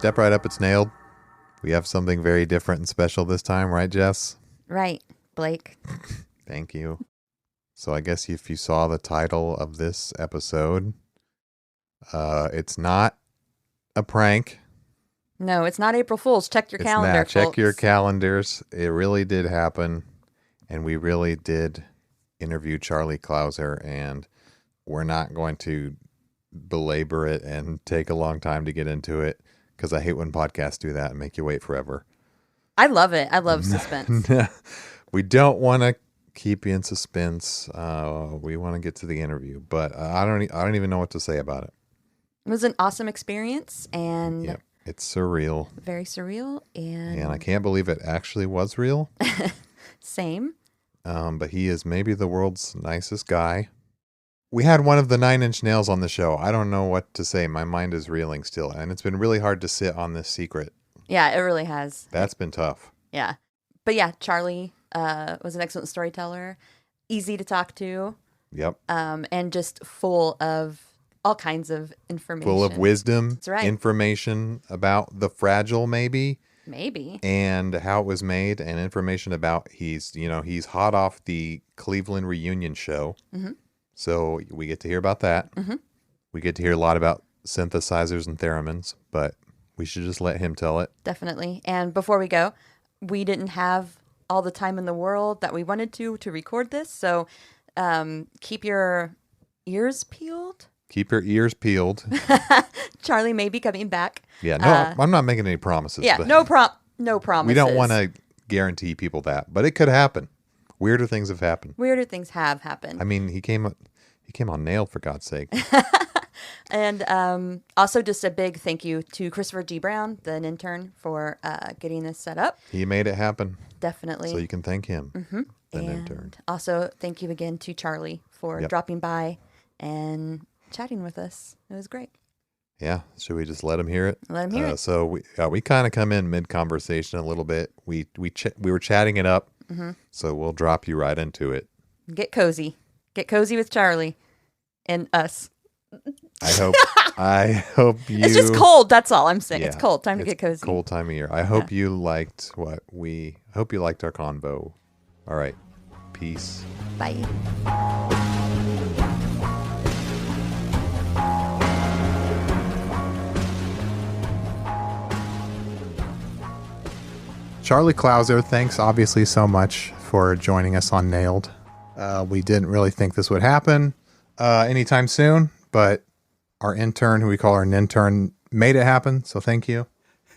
step right up. It's nailed. We have something very different and special this time, right, Jess? Right, Blake. Thank you. So I guess if you saw the title of this episode, it's not a prank. No, it's not April Fool's. Check your calendar, Check folks. your calendars. It really did happen. And we really did interview Charlie Clouser. And we're not going to belabor it and take a long time to get into it, because I hate when podcasts do that and make you wait forever. I love it. I love suspense. We don't want to keep you in suspense. We want to get to the interview, but I don't even know what to say about it. It was an awesome experience, and Yep. It's surreal. very surreal, and And I can't believe it actually was real. same. But he is maybe the world's nicest guy. We had one of the 9 Inch Nails on the show. I don't know what to say. My mind is reeling still. And it's been really hard to sit on this secret. Yeah, it really has. That's been tough. Yeah. But yeah, Charlie was an excellent storyteller, easy to talk to, Yep. and just full of all kinds of information. Full of wisdom, That's right. information about the Fragile, maybe, Maybe. and how it was made, and information about he's hot off the Cleveland reunion show. Mm-hmm. So we get to hear about that. Mm-hmm. We get to hear a lot about synthesizers and theremins, but we should just let him tell it. Definitely. And before we go, we didn't have all the time in the world that we wanted to record this. So keep your ears peeled. Keep your ears peeled. Charlie may be coming back. Yeah, no, I'm not making any promises. Yeah, but no promises. we don't want to guarantee people that, but it could happen. Weirder things have happened. Weirder things have happened. I mean, he came on Nailed, for God's sake. And also just a big thank you to Christopher G. Brown, the intern, for getting this set up. He made it happen. Definitely. So you can thank him, the and intern. also thank you again to Charlie for Yep. dropping by and chatting with us. It was great. Yeah, should we just let him hear it? Let him hear it. So we kind of come in mid-conversation a little bit. We were chatting it up, so we'll drop you right into it. Get cozy. Get cozy with Charlie and us. I hope you... It's just cold. That's all I'm saying. Yeah, It's cold. Time to it's get cozy. cold time of year. I hope you liked our convo. All right. Peace. Bye. Charlie Clouser, thanks obviously so much for joining us on Nailed. We didn't really think this would happen anytime soon, but our intern, who we call our intern, made it happen. So thank you.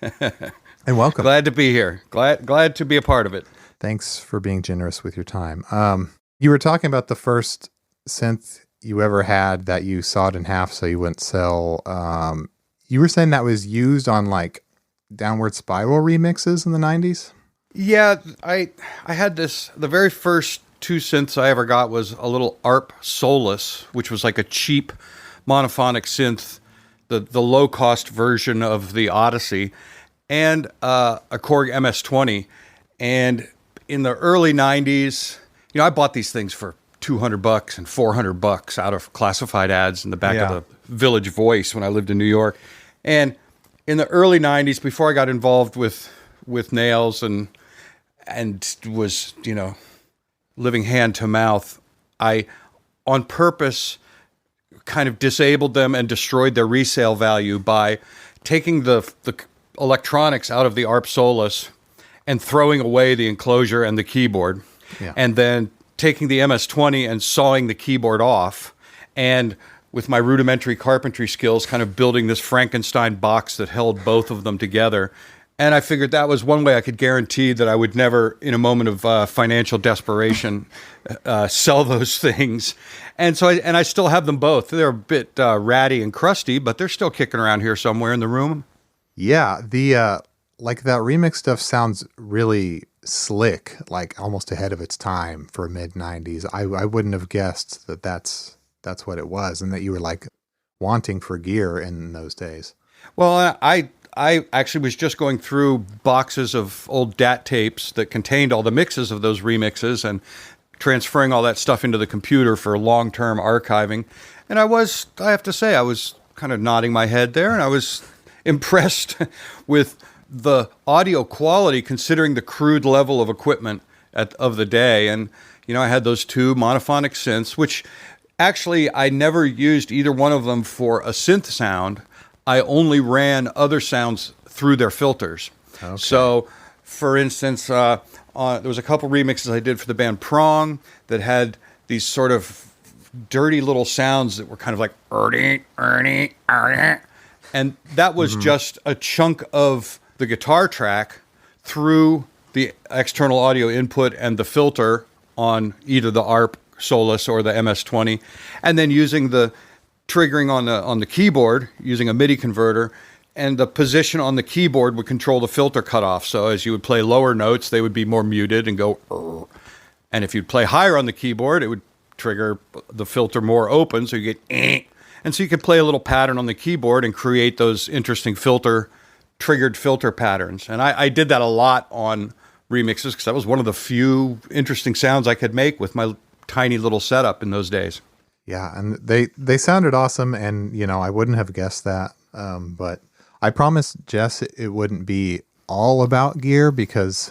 And welcome. Glad to be here. Glad to be a part of it. Thanks for being generous with your time. You were talking about the first synth you ever had that you sawed in half so you wouldn't sell. You were saying that was used on like Downward Spiral remixes in the 90s? Yeah, I had this. The very first 2 synths I ever got was a little ARP Solus, which was like a cheap monophonic synth, the low cost version of the Odyssey, and a Korg MS-20. And in the early 90s, I bought these things for $200 and $400 out of classified ads in the back of the Village Voice when I lived in New York. And in the early 90s, before I got involved with Nails and was, living hand to mouth, I, on purpose, kind of disabled them and destroyed their resale value by taking the electronics out of the ARP Solus and throwing away the enclosure and the keyboard, and then taking the MS-20 and sawing the keyboard off, and with my rudimentary carpentry skills, kind of building this Frankenstein box that held both of them together. And I figured that was one way I could guarantee that I would never, in a moment of financial desperation, sell those things. And so I still have them both. They're a bit ratty and crusty, but they're still kicking around here somewhere in the room. Yeah, the like that remix stuff sounds really slick, like almost ahead of its time for mid-90s. I wouldn't have guessed that that's what it was, and that you were like wanting for gear in those days. Well, I actually was just going through boxes of old DAT tapes that contained all the mixes of those remixes and transferring all that stuff into the computer for long-term archiving. And I have to say, I was kind of nodding my head there, and I was impressed with the audio quality considering the crude level of equipment of the day. And, I had those two monophonic synths, which actually I never used either one of them for a synth sound. I only ran other sounds through their filters. Okay. So, for instance, there was a couple remixes I did for the band Prong that had these sort of dirty little sounds that were kind of like Ernie, Ernie, Ernie. And that was just a chunk of the guitar track through the external audio input and the filter on either the ARP Solus or the MS-20, and then using the triggering on the keyboard using a MIDI converter, and the position on the keyboard would control the filter cutoff. So as you would play lower notes, they would be more muted and go, "Rrr." And if you'd play higher on the keyboard, it would trigger the filter more open, so you get "eh." And so you could play a little pattern on the keyboard and create those interesting triggered filter patterns. And I did that a lot on remixes because that was one of the few interesting sounds I could make with my tiny little setup in those days. Yeah, and they sounded awesome, and I wouldn't have guessed that. But I promised Jess it wouldn't be all about gear because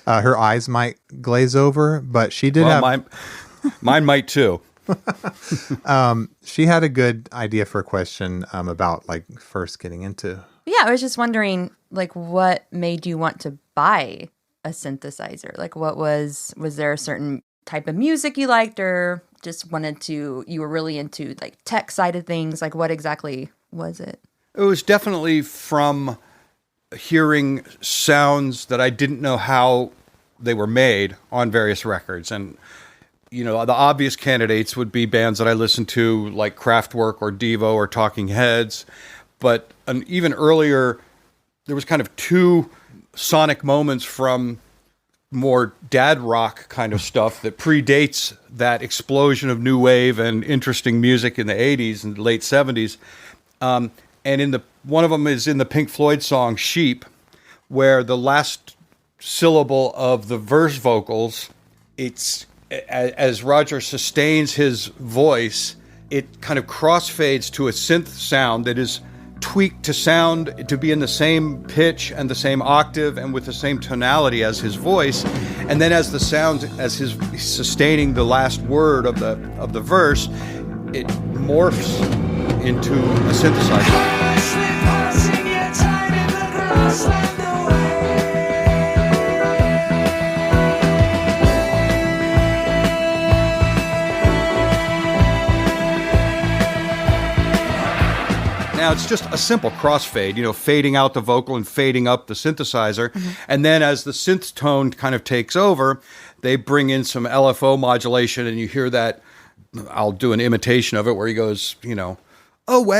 her eyes might glaze over. But she did mine might too. She had a good idea for a question about like first getting into. Yeah, I was just wondering, like, what made you want to buy a synthesizer? Like, was there a certain type of music you liked, or just you were really into like tech side of things? Like, what exactly was it? It was definitely from hearing sounds that I didn't know how they were made on various records. And, the obvious candidates would be bands that I listened to like Kraftwerk or Devo or Talking Heads. But even earlier, there was kind of two sonic moments from more dad rock kind of stuff that predates that explosion of new wave and interesting music in the 80s and late 70s. And one of them is in the Pink Floyd song Sheep, where the last syllable of the verse vocals, it's as Roger sustains his voice, it kind of crossfades to a synth sound that is tweaked to be in the same pitch and the same octave and with the same tonality as his voice. And then as he's sustaining the last word of the verse, it morphs into a synthesizer. Now, it's just a simple crossfade, fading out the vocal and fading up the synthesizer. Mm-hmm. And then as the synth tone kind of takes over, they bring in some LFO modulation, and you hear that. I'll do an imitation of it where he goes, away.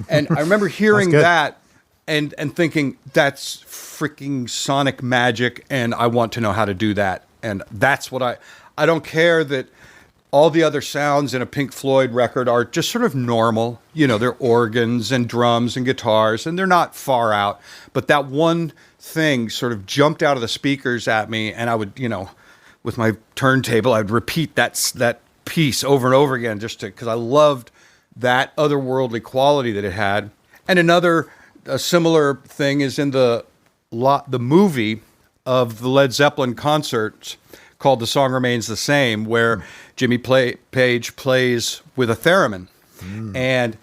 And I remember hearing that and thinking, that's freaking sonic magic, and I want to know how to do that. And that's what I don't care that all the other sounds in a Pink Floyd record are just sort of normal. They're organs and drums and guitars, and they're not far out. But that one thing sort of jumped out of the speakers at me, and I would, with my turntable, I'd repeat that piece over and over again just because I loved that otherworldly quality that it had. And a similar thing is in the movie of the Led Zeppelin concerts called The Song Remains the Same, where Jimmy Page plays with a theremin. And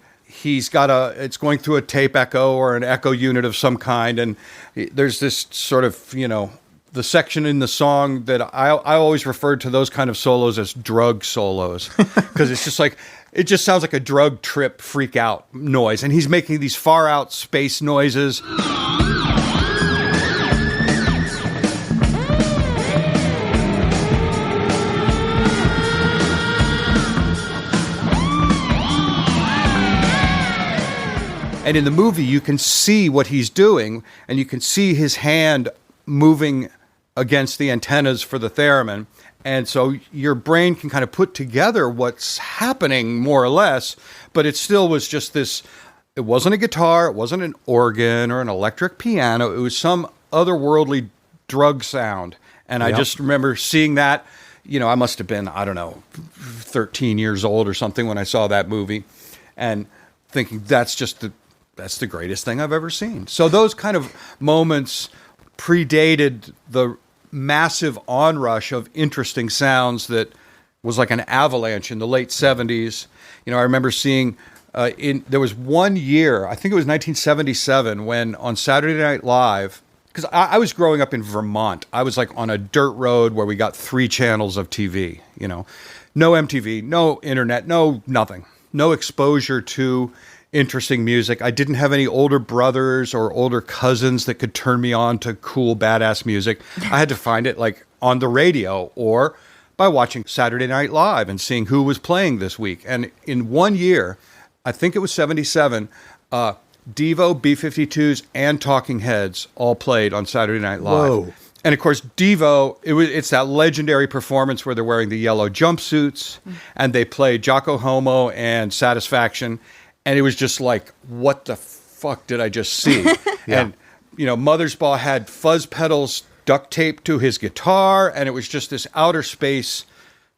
it's going through a tape echo or an echo unit of some kind, and there's this sort of, the section in the song that I always referred to those kind of solos as drug solos, because it's just like, it just sounds like a drug trip freak out noise, and he's making these far out space noises. And in the movie, you can see what he's doing, and you can see his hand moving against the antennas for the theremin. And so your brain can kind of put together what's happening more or less, but it still was just this, it wasn't a guitar, it wasn't an organ or an electric piano, it was some otherworldly drug sound. And I just remember seeing that, I must have been, 13 years old or something when I saw that movie. and thinking that's the greatest thing I've ever seen. So those kind of moments predated the massive onrush of interesting sounds that was like an avalanche in the late 70s. I remember seeing there was one year, I think it was 1977, when on Saturday Night Live, because I was growing up in Vermont. I was like on a dirt road where we got 3 channels of TV, no MTV, no internet, no nothing, no exposure to interesting music. I didn't have any older brothers or older cousins that could turn me on to cool, badass music. I had to find it like on the radio or by watching Saturday Night Live and seeing who was playing this week. And in one year, I think it was 77, Devo, B-52s, and Talking Heads all played on Saturday Night Live. Whoa. And of course, Devo, it's that legendary performance where they're wearing the yellow jumpsuits and they play Jocko Homo and Satisfaction. And it was just like, what the fuck did I just see? Yeah. And, Mothersbaugh had fuzz pedals duct taped to his guitar, and it was just this outer space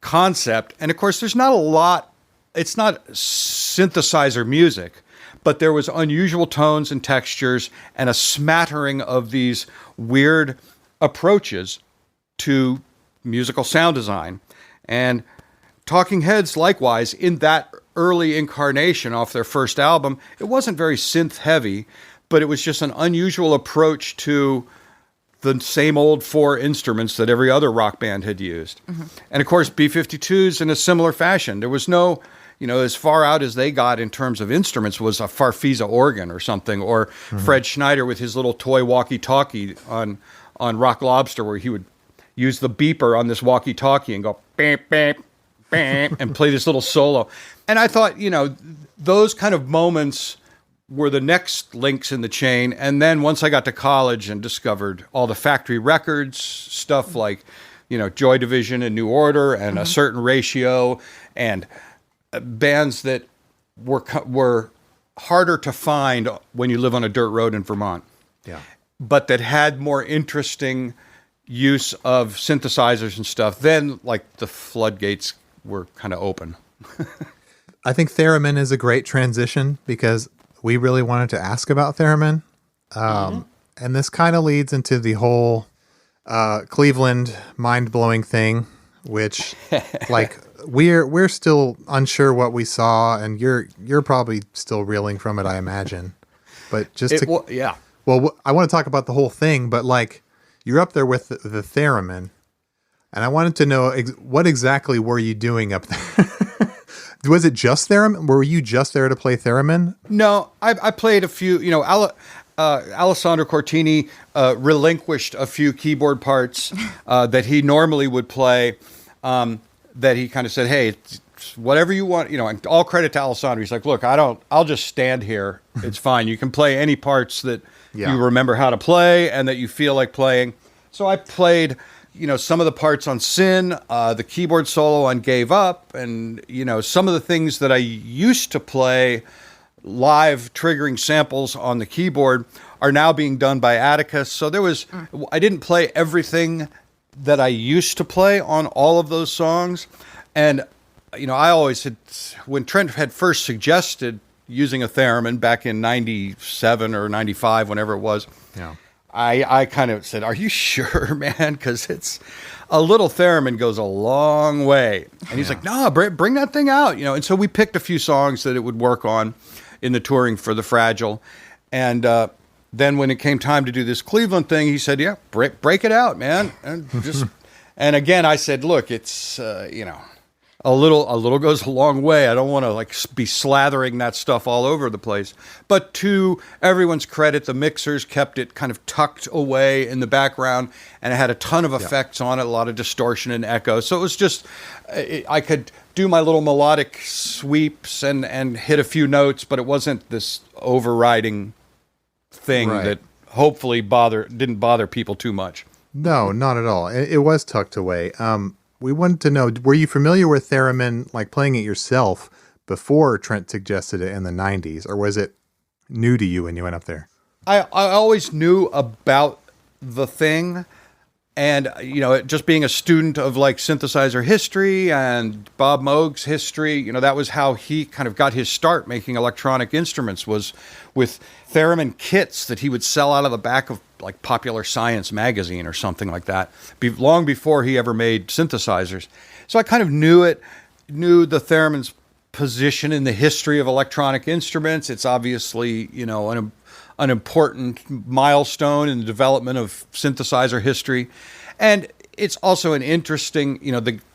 concept. And of course, there's not a lot, it's not synthesizer music, but there was unusual tones and textures and a smattering of these weird approaches to musical sound design. And Talking Heads, likewise, in that early incarnation off their first album, it wasn't very synth heavy, but it was just an unusual approach to the same old 4 instruments that every other rock band had used. Mm-hmm. And of course, B-52s in a similar fashion. There was no, as far out as they got in terms of instruments was a Farfisa organ or something, or Fred Schneider with his little toy walkie-talkie on Rock Lobster, where he would use the beeper on this walkie-talkie and go, beep, beep, beep, and play this little solo. And I thought, those kind of moments were the next links in the chain. And then once I got to college and discovered all the factory records, stuff like, Joy Division and New Order and A Certain Ratio, and bands that were harder to find when you live on a dirt road in Vermont. Yeah. But that had more interesting use of synthesizers and stuff, then like the floodgates were kind of open. I think Theremin is a great transition because we really wanted to ask about Theremin. And this kind of leads into the whole Cleveland mind-blowing thing, which like we're still unsure what we saw, and you're probably still reeling from it, I imagine. But yeah. Well, I want to talk about the whole thing, but like you're up there with the theremin, and I wanted to know what exactly were you doing up there? Was it just theremin? Were you just there to play theremin? No, I played a few. Alessandro Cortini relinquished a few keyboard parts that he normally would play. That he kind of said, "Hey, it's whatever you want." And all credit to Alessandro. He's like, "Look, I'll just stand here. It's fine. You can play any parts that you remember how to play and that you feel like playing." So I played, some of the parts on Sin, the keyboard solo on Gave Up, and, some of the things that I used to play live triggering samples on the keyboard are now being done by Atticus. So I didn't play everything that I used to play on all of those songs. And, I always had, when Trent had first suggested using a theremin back in 97 or 95, whenever it was, I kind of said, "Are you sure, man? Because it's a little theremin goes a long way." And he's like, "No, bring that thing out." And so we picked a few songs that it would work on in the touring for The Fragile. And then when it came time to do this Cleveland thing, he said, "Yeah, break it out, man." And and again, I said, "Look, it's, a little goes a long way. I don't want to be slathering that stuff all over the place." But to everyone's credit, the mixers kept it kind of tucked away in the background, and it had a ton of effects on it, a lot of distortion and echo. So it was just, I could do my little melodic sweeps and hit a few notes, but it wasn't this overriding thing that hopefully didn't bother people too much. No, not at all. It was tucked away. We wanted to know, were you familiar with theremin, like playing it yourself before Trent suggested it in the 90s, or was it new to you when you went up there? I always knew about the thing, And, just being a student of like synthesizer history and Bob Moog's history, that was how he kind of got his start making electronic instruments, was with theremin kits that he would sell out of the back of like Popular Science magazine or something like that, long before he ever made synthesizers. So I kind of knew the theremin's position in the history of electronic instruments. It's obviously, an important milestone in the development of synthesizer history. And it's also an interesting,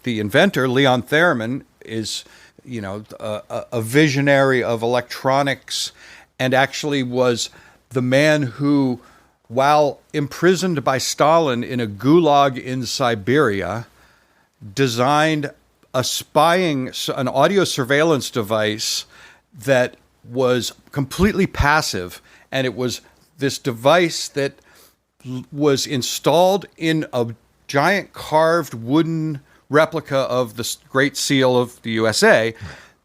the inventor, Leon Theremin, is, a visionary of electronics, and actually was the man who, while imprisoned by Stalin in a gulag in Siberia, designed an audio surveillance device that was completely passive. And it was this device that was installed in a giant carved wooden replica of the Great Seal of the USA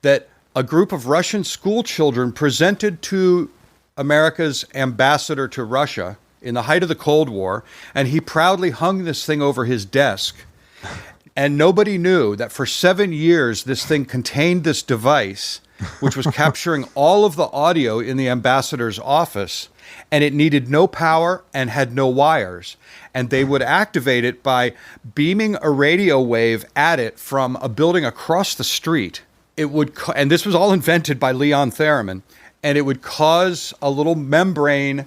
that a group of Russian school children presented to America's ambassador to Russia in the height of the Cold War. And he proudly hung this thing over his desk. And nobody knew that for 7 years, this thing contained this device, which was capturing all of the audio in the ambassador's office, and it needed no power and had no wires. And they would activate it by beaming a radio wave at it from a building across the street. It would, and this was all invented by Leon Theremin, and it would cause a little membrane.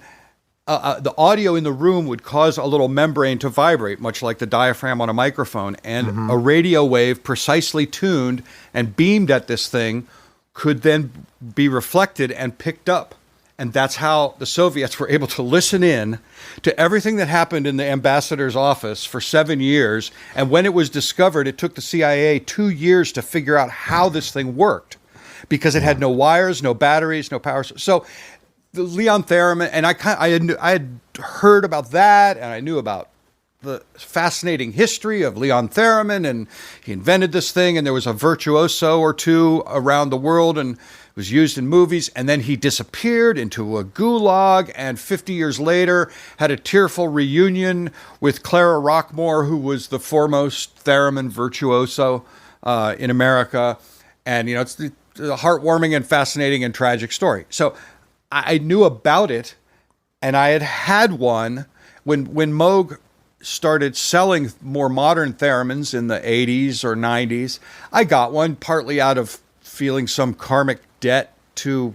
The audio in the room would cause a little membrane to vibrate, much like the diaphragm on a microphone, and a radio wave precisely tuned and beamed at this thing could then be reflected and picked up. And that's how the Soviets were able to listen in to everything that happened in the ambassador's office for 7 years. And when it was discovered, it took the CIA 2 years to figure out how this thing worked, because it had no wires, no batteries, no power. So the Leon Theremin, and I had heard about that, and I knew about the fascinating history of Leon Theremin, and he invented this thing, and there was a virtuoso or two around the world, and it was used in movies, and then he disappeared into a gulag, and 50 years later had a tearful reunion with Clara Rockmore, who was the foremost theremin virtuoso in America. And, it's the heartwarming and fascinating and tragic story. So I knew about it, and I had one when Moog started selling more modern theremins in the 80s or 90s. I got one partly out of feeling some karmic debt to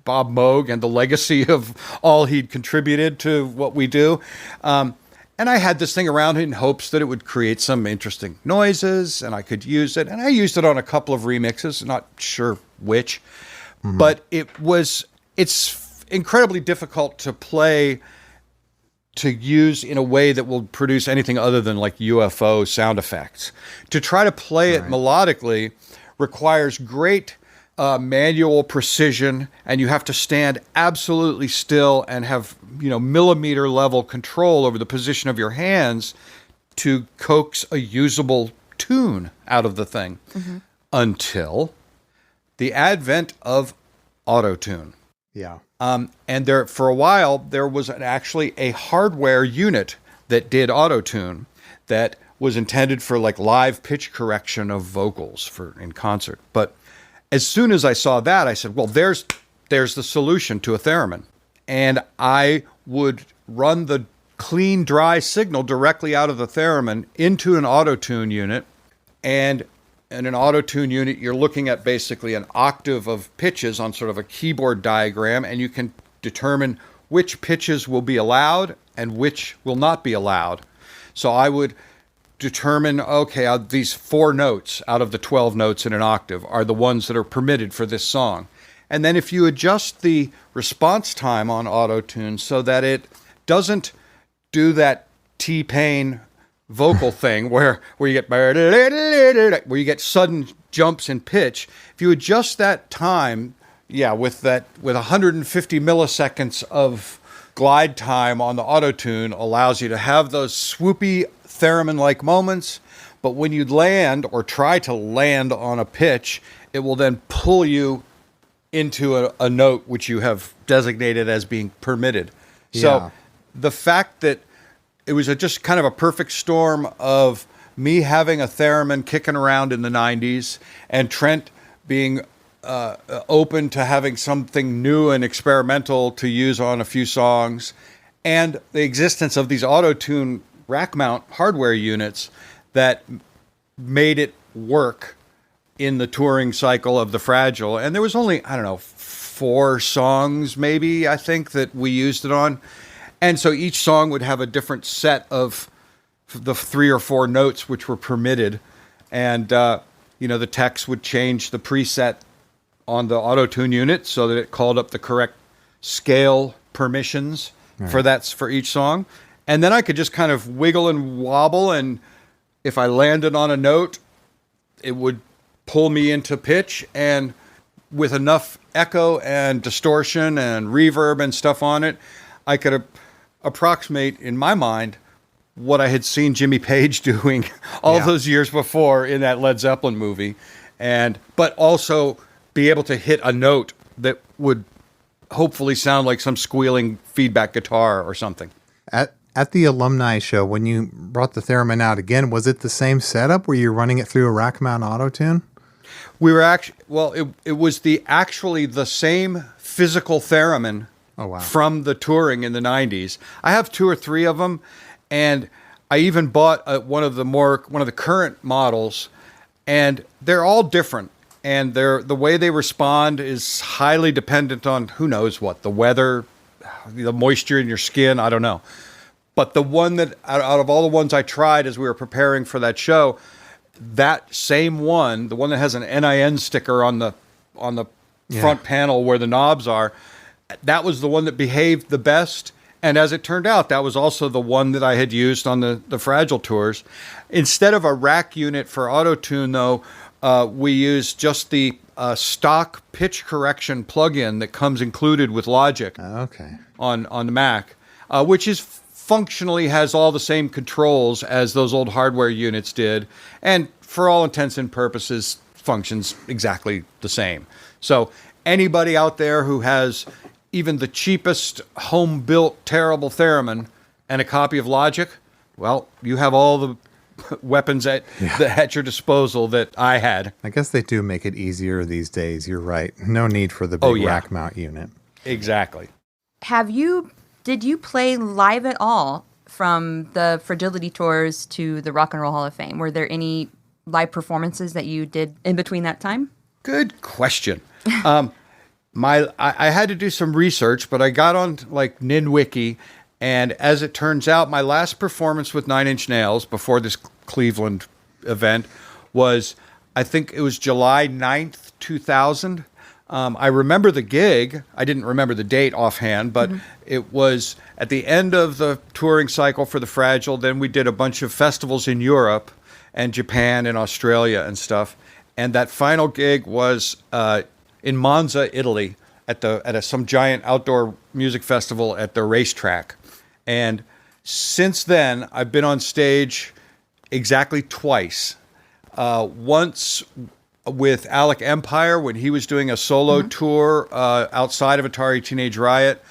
Bob Moog and the legacy of all he'd contributed to what we do. And I had this thing around in hopes that it would create some interesting noises and I could use it. And I used it on a couple of remixes, not sure which, but it's incredibly difficult to play, to use in a way that will produce anything other than like UFO sound effects. To try to play it melodically requires great manual precision, and you have to stand absolutely still and have, millimeter level control over the position of your hands to coax a usable tune out of the thing. Until the advent of auto-tune. Yeah. And there, for a while, there was actually a hardware unit that did auto-tune that was intended for like live pitch correction of vocals in concert. But as soon as I saw that, I said, well, there's the solution to a theremin. And I would run the clean, dry signal directly out of the theremin into an auto-tune unit. And in an auto-tune unit, you're looking at basically an octave of pitches on sort of a keyboard diagram, and you can determine which pitches will be allowed and which will not be allowed. So I would determine, okay, these 4 notes out of the 12 notes in an octave are the ones that are permitted for this song. And then if you adjust the response time on auto-tune so that it doesn't do that T-Pain vocal thing where you get sudden jumps in pitch, if you adjust that time, with 150 milliseconds of glide time on the auto-tune, allows you to have those swoopy theremin-like moments, but when you land or try to land on a pitch, it will then pull you into a note which you have designated as being permitted. So the fact that it was just kind of a perfect storm of me having a theremin kicking around in the 90s and Trent being open to having something new and experimental to use on a few songs, and the existence of these auto-tune rack mount hardware units that made it work in the touring cycle of the Fragile. And there was only, I don't know, 4 songs maybe, I think, that we used it on. And so each song would have a different set of the 3 or 4 notes which were permitted. And, the techs would change the preset on the auto-tune unit so that it called up the correct scale permissions for each song. And then I could just kind of wiggle and wobble, and if I landed on a note, it would pull me into pitch, and with enough echo and distortion and reverb and stuff on it, I could approximate in my mind what I had seen Jimmy Page doing all those years before in that Led Zeppelin movie, but also be able to hit a note that would hopefully sound like some squealing feedback guitar or something. At the alumni show, when you brought the theremin out again, was it the same setup where you're running it through a rack mount auto tune? We were actually, it was actually the same physical theremin from the touring in the 90s. I have 2 or 3 of them, and I even bought one of the current models, and they're all different. And the way they respond is highly dependent on who knows what, the weather, the moisture in your skin, I don't know. But the one that, out of all the ones I tried as we were preparing for that show, that same one, the one that has an NIN sticker on the front panel where the knobs are, that was the one that behaved the best. And as it turned out, that was also the one that I had used on the Fragile tours. Instead of a rack unit for auto-tune, though, we used just the stock pitch correction plugin that comes included with Logic on the Mac, which is functionally has all the same controls as those old hardware units did, and for all intents and purposes functions exactly the same. So anybody out there who has even the cheapest home-built terrible theremin and a copy of Logic, well, you have all the weapons at your disposal that I had. I guess they do make it easier these days. You're right. No need for the big rack mount unit. Exactly. Did you play live at all from the Fragility tours to the Rock and Roll Hall of Fame? Were there any live performances that you did in between that time? Good question. I had to do some research, but I got on like NinWiki, and as it turns out, my last performance with 9 Inch Nails before this Cleveland event was, I think it was July 9th, 2000. I remember the gig. I didn't remember the date offhand, but it was at the end of the touring cycle for the Fragile. Then we did a bunch of festivals in Europe and Japan and Australia and stuff. And that final gig was in Monza, Italy, at some giant outdoor music festival at the racetrack. And since then, I've been on stage exactly twice. Once with Alec Empire when he was doing a solo tour outside of Atari Teenage Riot.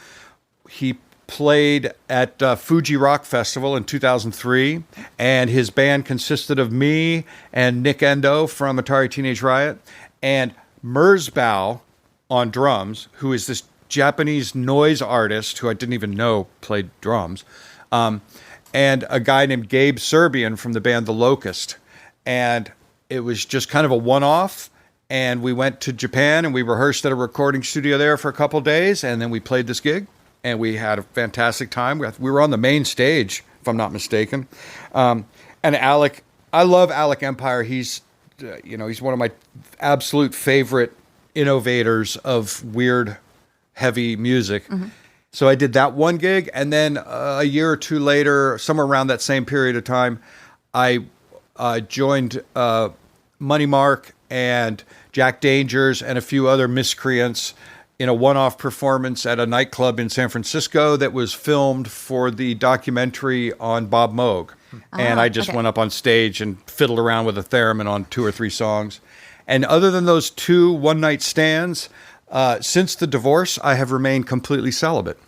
He played at Fuji Rock Festival in 2003, and his band consisted of me and Nick Endo from Atari Teenage Riot, and Merzbow on drums, who is this Japanese noise artist who I didn't even know played drums, and a guy named Gabe Serbian from the band The Locust. And it was just kind of a one-off, and we went to Japan and we rehearsed at a recording studio there for a couple of days, and then we played this gig, and we had a fantastic time. We were on the main stage, if I'm not mistaken. And Alec, I love Alec Empire. He's one of my absolute favorite innovators of weird, heavy music. So I did that one gig, and then a year or two later, somewhere around that same period of time, I joined Money Mark and Jack Dangers and a few other miscreants in a one-off performance at a nightclub in San Francisco that was filmed for the documentary on Bob Moog. And I just went up on stage and fiddled around with a theremin on 2 or 3 songs. And other than those 2 one-night stands, since the divorce, I have remained completely celibate.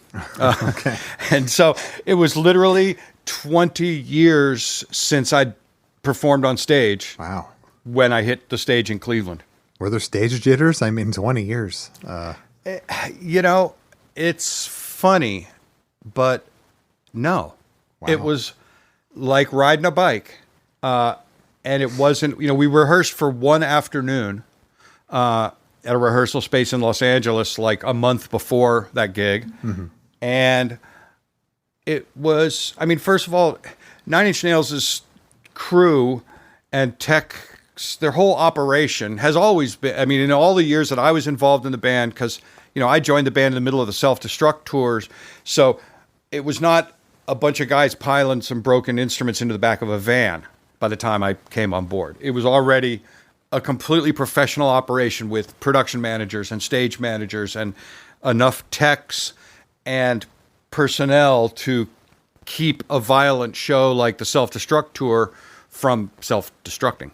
And so it was literally 20 years since I'd performed on stage Wow. when I hit the stage in Cleveland. Were there stage jitters? I mean, 20 years. You know, it's funny, but no. Wow. It was like riding a bike. And it wasn't, we rehearsed for one afternoon at a rehearsal space in Los Angeles, like a month before that gig. Mm-hmm. And it was, first of all, Nine Inch Nails' crew and tech, their whole operation has always been, in all the years that I was involved in the band, because, I joined the band in the middle of the Self-Destruct tours. So it was not a bunch of guys piling some broken instruments into the back of a van by the time I came on board. It was already a completely professional operation with production managers and stage managers and enough techs and personnel to keep a violent show like the Self-Destruct tour from self-destructing.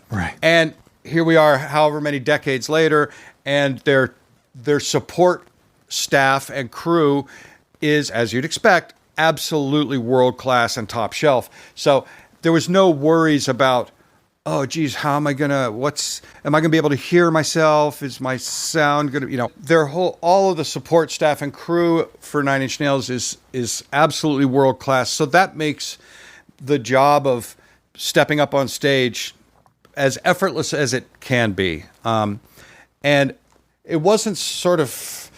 Right. And here we are, however many decades later, and their support staff and crew is, as you'd expect, absolutely world-class and top shelf. So there was no worries about, oh, geez, how am I going to be able to hear myself? Is my sound going to, all of the support staff and crew for Nine Inch Nails is absolutely world-class. So that makes the job of stepping up on stage as effortless as it can be. And it wasn't sort of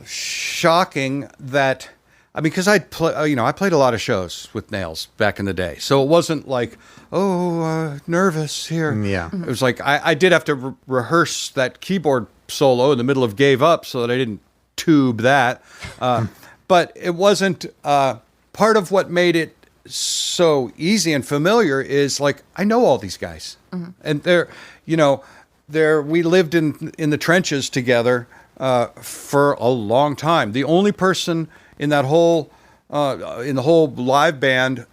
shocking that, because I played a lot of shows with Nails back in the day. So it wasn't like, nervous here. Yeah. It was like, I did have to rehearse that keyboard solo in the middle of Gave Up so that I didn't tube that. But it wasn't, part of what made it so easy and familiar is like, I know all these guys. Mm-hmm. And we lived in the trenches together for a long time. The only person in that whole in the whole live band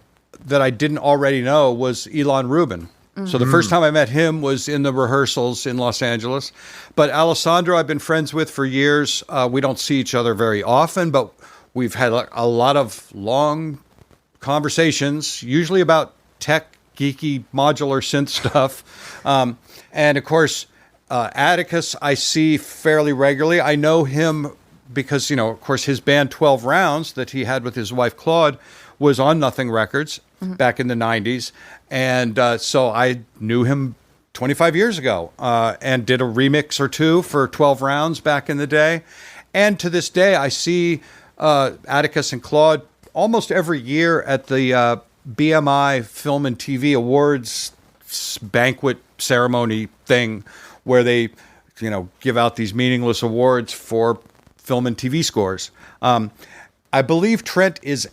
that I didn't already know was Elon Rubin. Mm-hmm. So the first time I met him was in the rehearsals in Los Angeles. But Alessandro I've been friends with for years. We don't see each other very often, but we've had a lot of long conversations, usually about tech, geeky, modular synth stuff. And of course, Atticus I see fairly regularly. I know him because, of course, his band 12 Rounds that he had with his wife Claude was on Nothing Records back in the 90s. And so I knew him 25 years ago and did a remix or two for 12 Rounds back in the day. And to this day, I see Atticus and Claude almost every year at the BMI Film and TV Awards banquet ceremony thing where they, give out these meaningless awards for film and TV scores. I believe Trent is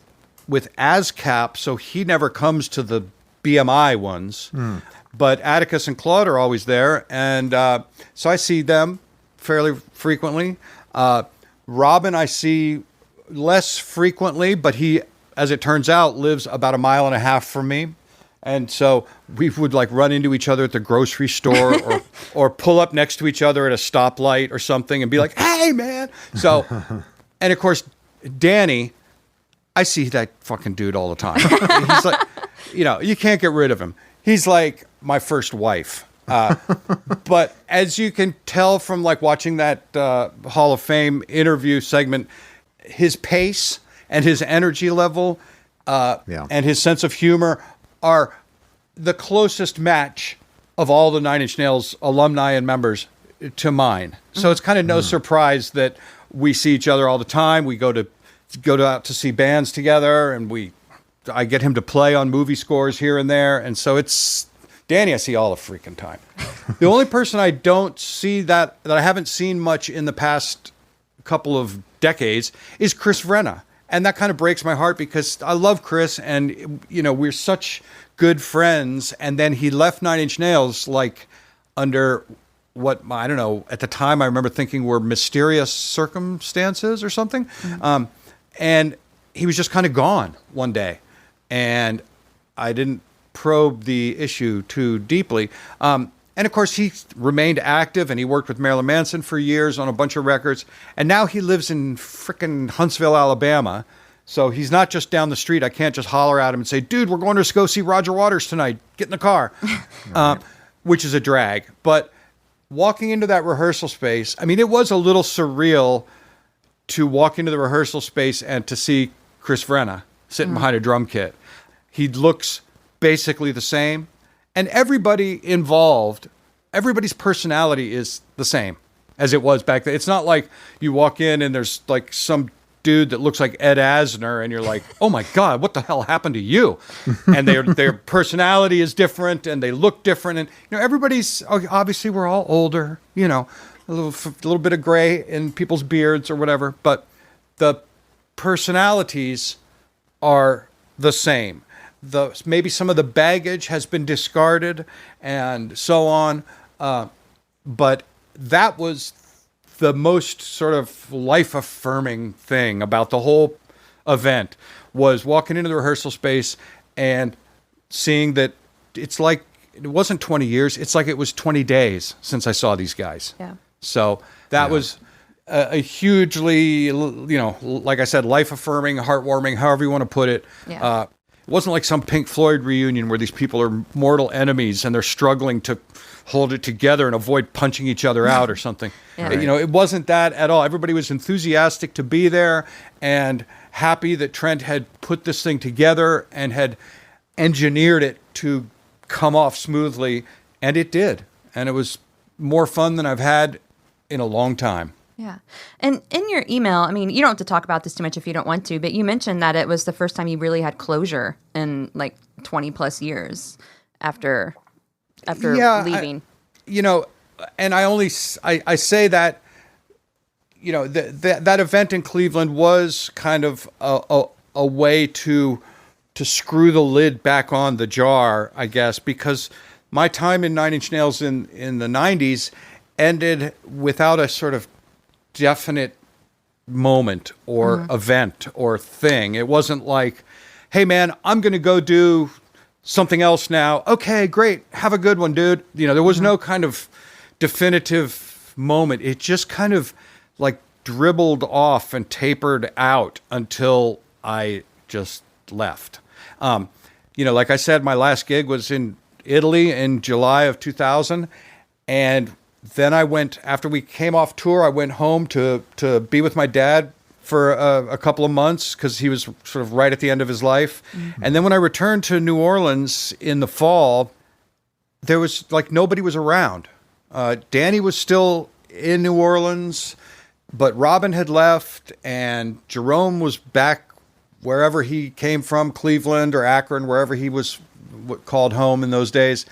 with ASCAP, so he never comes to the BMI ones. But Atticus and Claude are always there, and so I see them fairly frequently. Robin I see less frequently, but he, as it turns out, lives about 1.5 miles from me. And so we would run into each other at the grocery store or pull up next to each other at a stoplight or something and be like, hey, man. So, and of course, Danny, I see that fucking dude all the time. He's like, you can't get rid of him. He's like my first wife. But as you can tell from watching that Hall of Fame interview segment, his pace and his energy level and his sense of humor are the closest match of all the Nine Inch Nails alumni and members to mine. So it's kind of no surprise that we see each other all the time. We go out to see bands together, and I get him to play on movie scores here and there. And so it's Danny I see all the freaking time. The only person I don't see that I haven't seen much in the past couple of decades is Chris Vrenna. And that kind of breaks my heart because I love Chris and, we're such good friends. And then he left Nine Inch Nails under what, I don't know, at the time I remember thinking were mysterious circumstances or something. Mm-hmm. And he was just kind of gone one day. And I didn't probe the issue too deeply. And of course, he remained active and he worked with Marilyn Manson for years on a bunch of records. And now he lives in frickin' Huntsville, Alabama, So he's not just down the street. I can't just holler at him and say, dude, we're going to go see Roger Waters tonight. Get in the car, which is a drag. But walking into that rehearsal space, I mean, it was a little surreal to walk into the rehearsal space and to see Chris Vrenna sitting behind a drum kit. He looks basically the same. And everybody involved, everybody's personality is the same as it was back then. It's not like you walk in and there's like some dude that looks like Ed Asner and you're like, oh my God, what the hell happened to you? And their personality is different and they look different. And, everybody's, obviously we're all older, a little bit of gray in people's beards or whatever, but the personalities are the same. Maybe some of the baggage has been discarded and so on. But that was the most sort of life-affirming thing about the whole event, was walking into the rehearsal space and seeing that it's like, it wasn't 20 years, it's like it was 20 days since I saw these guys. Yeah. So that was a hugely, like I said, life-affirming, heartwarming, however you want to put it. Yeah. It wasn't like some Pink Floyd reunion where these people are mortal enemies and they're struggling to hold it together and avoid punching each other out or something. Yeah. It wasn't that at all. Everybody was enthusiastic to be there and happy that Trent had put this thing together and had engineered it to come off smoothly, and it did. And it was more fun than I've had in a long time. Yeah. And in your email, I mean, you don't have to talk about this too much if you don't want to, but you mentioned that it was the first time you really had closure in like 20 plus years after leaving. And I say that, that event in Cleveland was kind of a way to screw the lid back on the jar, I guess, because my time in Nine Inch Nails in the 90s ended without a sort of definite moment or event or thing. It wasn't like, hey man, I'm going to go do something else now. Okay, great. Have a good one, dude. There was no kind of definitive moment. It just kind of like dribbled off and tapered out until I just left. Like I said, my last gig was in Italy in July of 2000. And then I went, after we came off tour, I went home to be with my dad for a couple of months because he was sort of right at the end of his life. Mm-hmm. And then when I returned to New Orleans in the fall, there was like nobody was around. Danny was still in New Orleans, but Robin had left and Jerome was back wherever he came from, Cleveland or Akron, wherever he was called home in those days.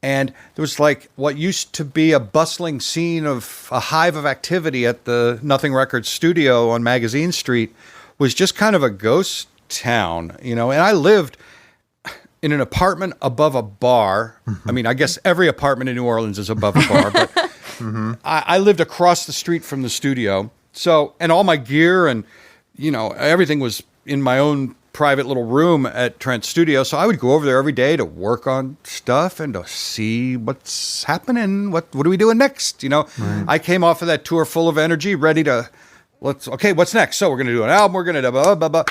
And there was like what used to be a bustling scene of a hive of activity at the Nothing Records studio on Magazine Street was just kind of a ghost town, and I lived in an apartment above a bar. Mm-hmm. I mean, I guess every apartment in New Orleans is above a bar, but I lived across the street from the studio. So, and all my gear and, everything was in my own private little room at Trent's studio. So I would go over there every day to work on stuff and to see what's happening. What are we doing next? Right. I came off of that tour full of energy, ready to, what's next? So we're going to do an album. We're going to blah, blah, blah.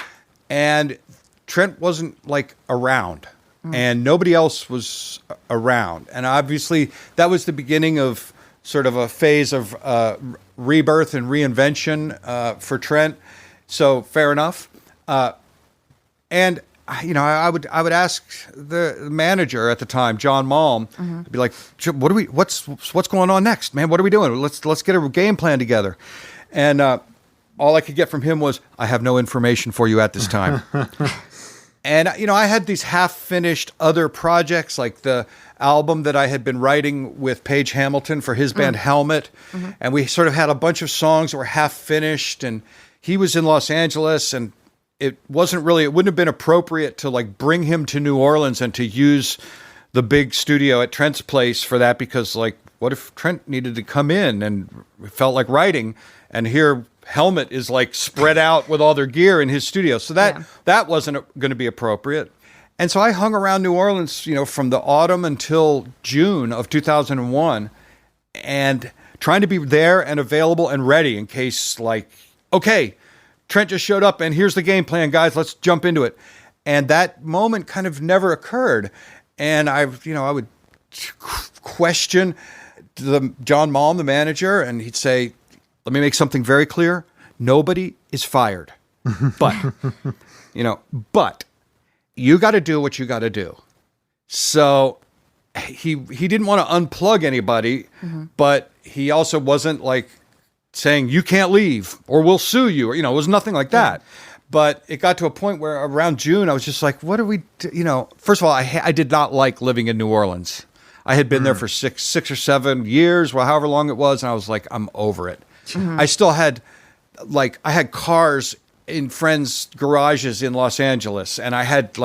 And Trent wasn't like around and nobody else was around. And obviously that was the beginning of sort of a phase of rebirth and reinvention for Trent. So fair enough. And I would ask the manager at the time, John Malm, I'd be like, what's going on next, man? What are we doing? Let's get a game plan together. And all I could get from him was, I have no information for you at this time. And I had these half-finished other projects, like the album that I had been writing with Page Hamilton for his band Helmet, and we sort of had a bunch of songs that were half-finished, and he was in Los Angeles, and it wouldn't have been appropriate to like bring him to New Orleans and to use the big studio at Trent's place for that, because like, what if Trent needed to come in and felt like writing, and here Helmet is like spread out with all their gear in his studio. So that wasn't going to be appropriate. And so I hung around New Orleans, from the autumn until June of 2001, and trying to be there and available and ready in case like, okay, Trent just showed up and here's the game plan, guys. Let's jump into it. And that moment kind of never occurred. And I would question John Malm, the manager, and he'd say, let me make something very clear. Nobody is fired. But, but you got to do what you got to do. So he didn't want to unplug anybody, but he also wasn't like saying, you can't leave or we'll sue you. Or, it was nothing like that. But it got to a point where around June, I was just like, what do we do? First of all, I did not like living in New Orleans. I had been there for six or 7 years, well, however long it was. And I was like, I'm over it. I still had, I had cars in friends' garages in Los Angeles. And I had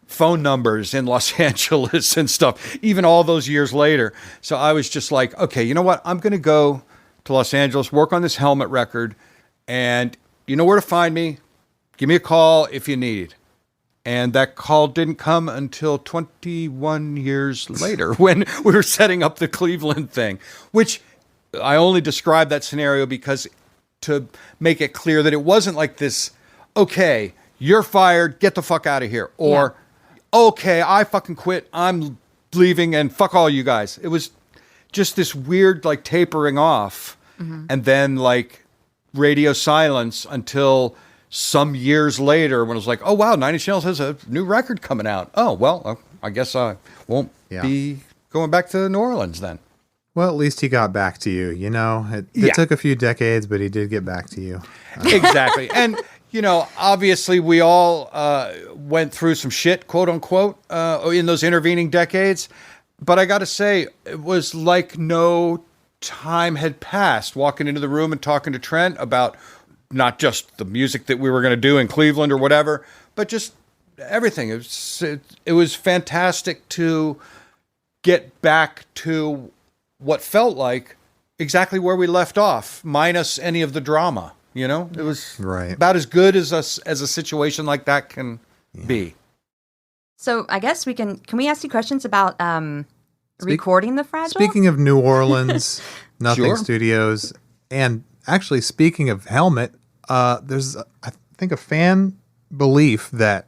phone numbers in Los Angeles and stuff, even all those years later. So I was just like, okay, you know what? I'm going to go to Los Angeles, work on this Helmet record. And you know where to find me. Give me a call if you need. And that call didn't come until 21 years later when we were setting up the Cleveland thing, which I only described that scenario because to make it clear that it wasn't like this, okay, you're fired, get the fuck out of here. Or, okay, I fucking quit, I'm leaving and fuck all you guys. It was just this weird tapering off and then radio silence until some years later when it was like, oh, wow, Nine Inch Nails has a new record coming out. Oh, well, I guess I won't be going back to New Orleans then. Well, at least he got back to you. It took a few decades, but he did get back to you. Exactly. And, obviously we all went through some shit, quote unquote, in those intervening decades. But I got to say, it was like no time had passed walking into the room and talking to Trent about not just the music that we were going to do in Cleveland or whatever, but just everything. It was fantastic to get back to what felt like exactly where we left off, minus any of the drama. It was about as good as a situation like that can be. So I guess can we ask you questions about recording the Fragile? Speaking of New Orleans, Nothing Studios, and actually, speaking of Helmet, there's, I think, a fan belief that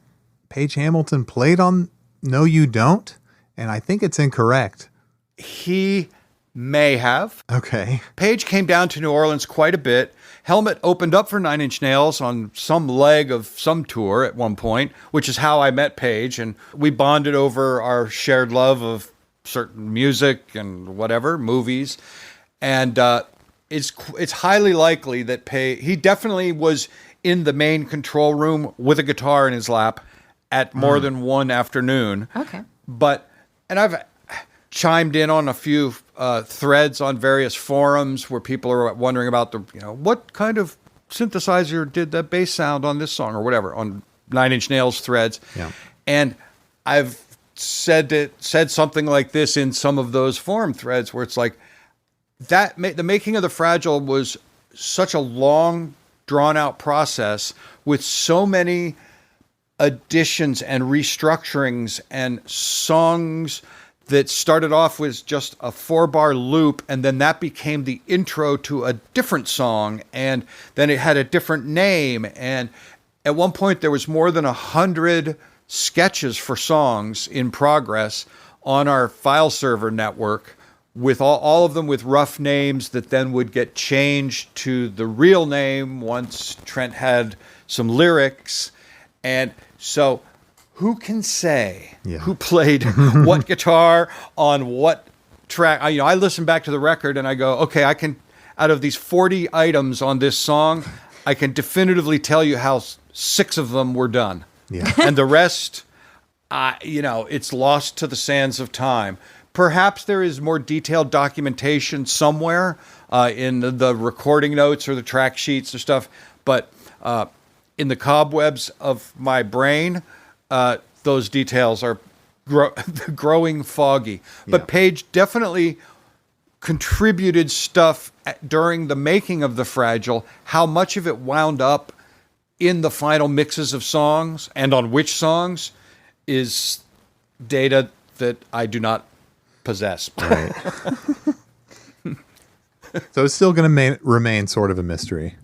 Page Hamilton played on No You Don't, and I think it's incorrect. He may have. Okay. Page came down to New Orleans quite a bit. Helmet opened up for Nine Inch Nails on some leg of some tour at one point, which is how I met Page, and we bonded over our shared love of certain music and whatever, movies, and it's highly likely that he definitely was in the main control room with a guitar in his lap at more than one afternoon. Okay. And I've chimed in on a few threads on various forums where people are wondering about what kind of synthesizer did that bass sound on this song or whatever on Nine Inch Nails threads. Yeah. And I've said something like this in some of those forum threads where it's like, the making of the Fragile was such a long, drawn-out process with so many additions and restructurings and songs that started off with just a 4-bar loop, and then that became the intro to a different song, and then it had a different name. And at one point, there was more than 100 sketches for songs in progress on our file server network, with all of them with rough names that then would get changed to the real name once Trent had some lyrics. And so who can say who played what guitar on what track? I listen back to the record and I go, okay, I can, out of these 40 items on this song, I can definitively tell you how 6 of them were done. Yeah. And the rest, it's lost to the sands of time. Perhaps there is more detailed documentation somewhere in the recording notes or the track sheets or stuff, but in the cobwebs of my brain, those details are growing foggy. Yeah. But Page definitely contributed stuff during the making of The Fragile. How much of it wound up in the final mixes of songs and on which songs is data that I do not possess. Right. So it's still going to remain sort of a mystery.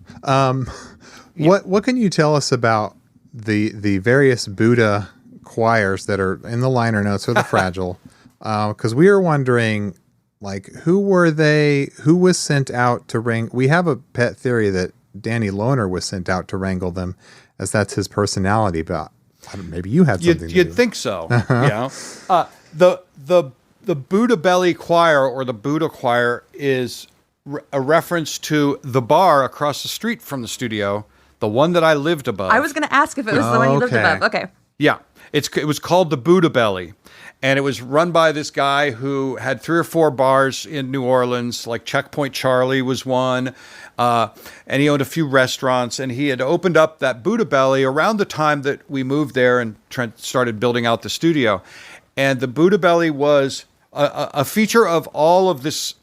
What can you tell us about the various Buddha choirs that are in the liner notes or the fragile? Because we are wondering, like, who were they? Who was sent out to wrangle? We have a pet theory that Danny Lohner was sent out to wrangle them, as that's his personality. But maybe you had something. You'd think so. Yeah. The Buddha Belly Choir or the Buddha Choir is a reference to the bar across the street from the studio, the one that I lived above. I was going to ask if it was the one you lived Okay. above. Okay. Yeah, it was called the Buddha Belly, and it was run by this guy who had 3 or 4 bars in New Orleans, like Checkpoint Charlie was one, and he owned a few restaurants, and he had opened up that Buddha Belly around the time that we moved there and Trent started building out the studio. And the Buddha Belly was a feature of all of this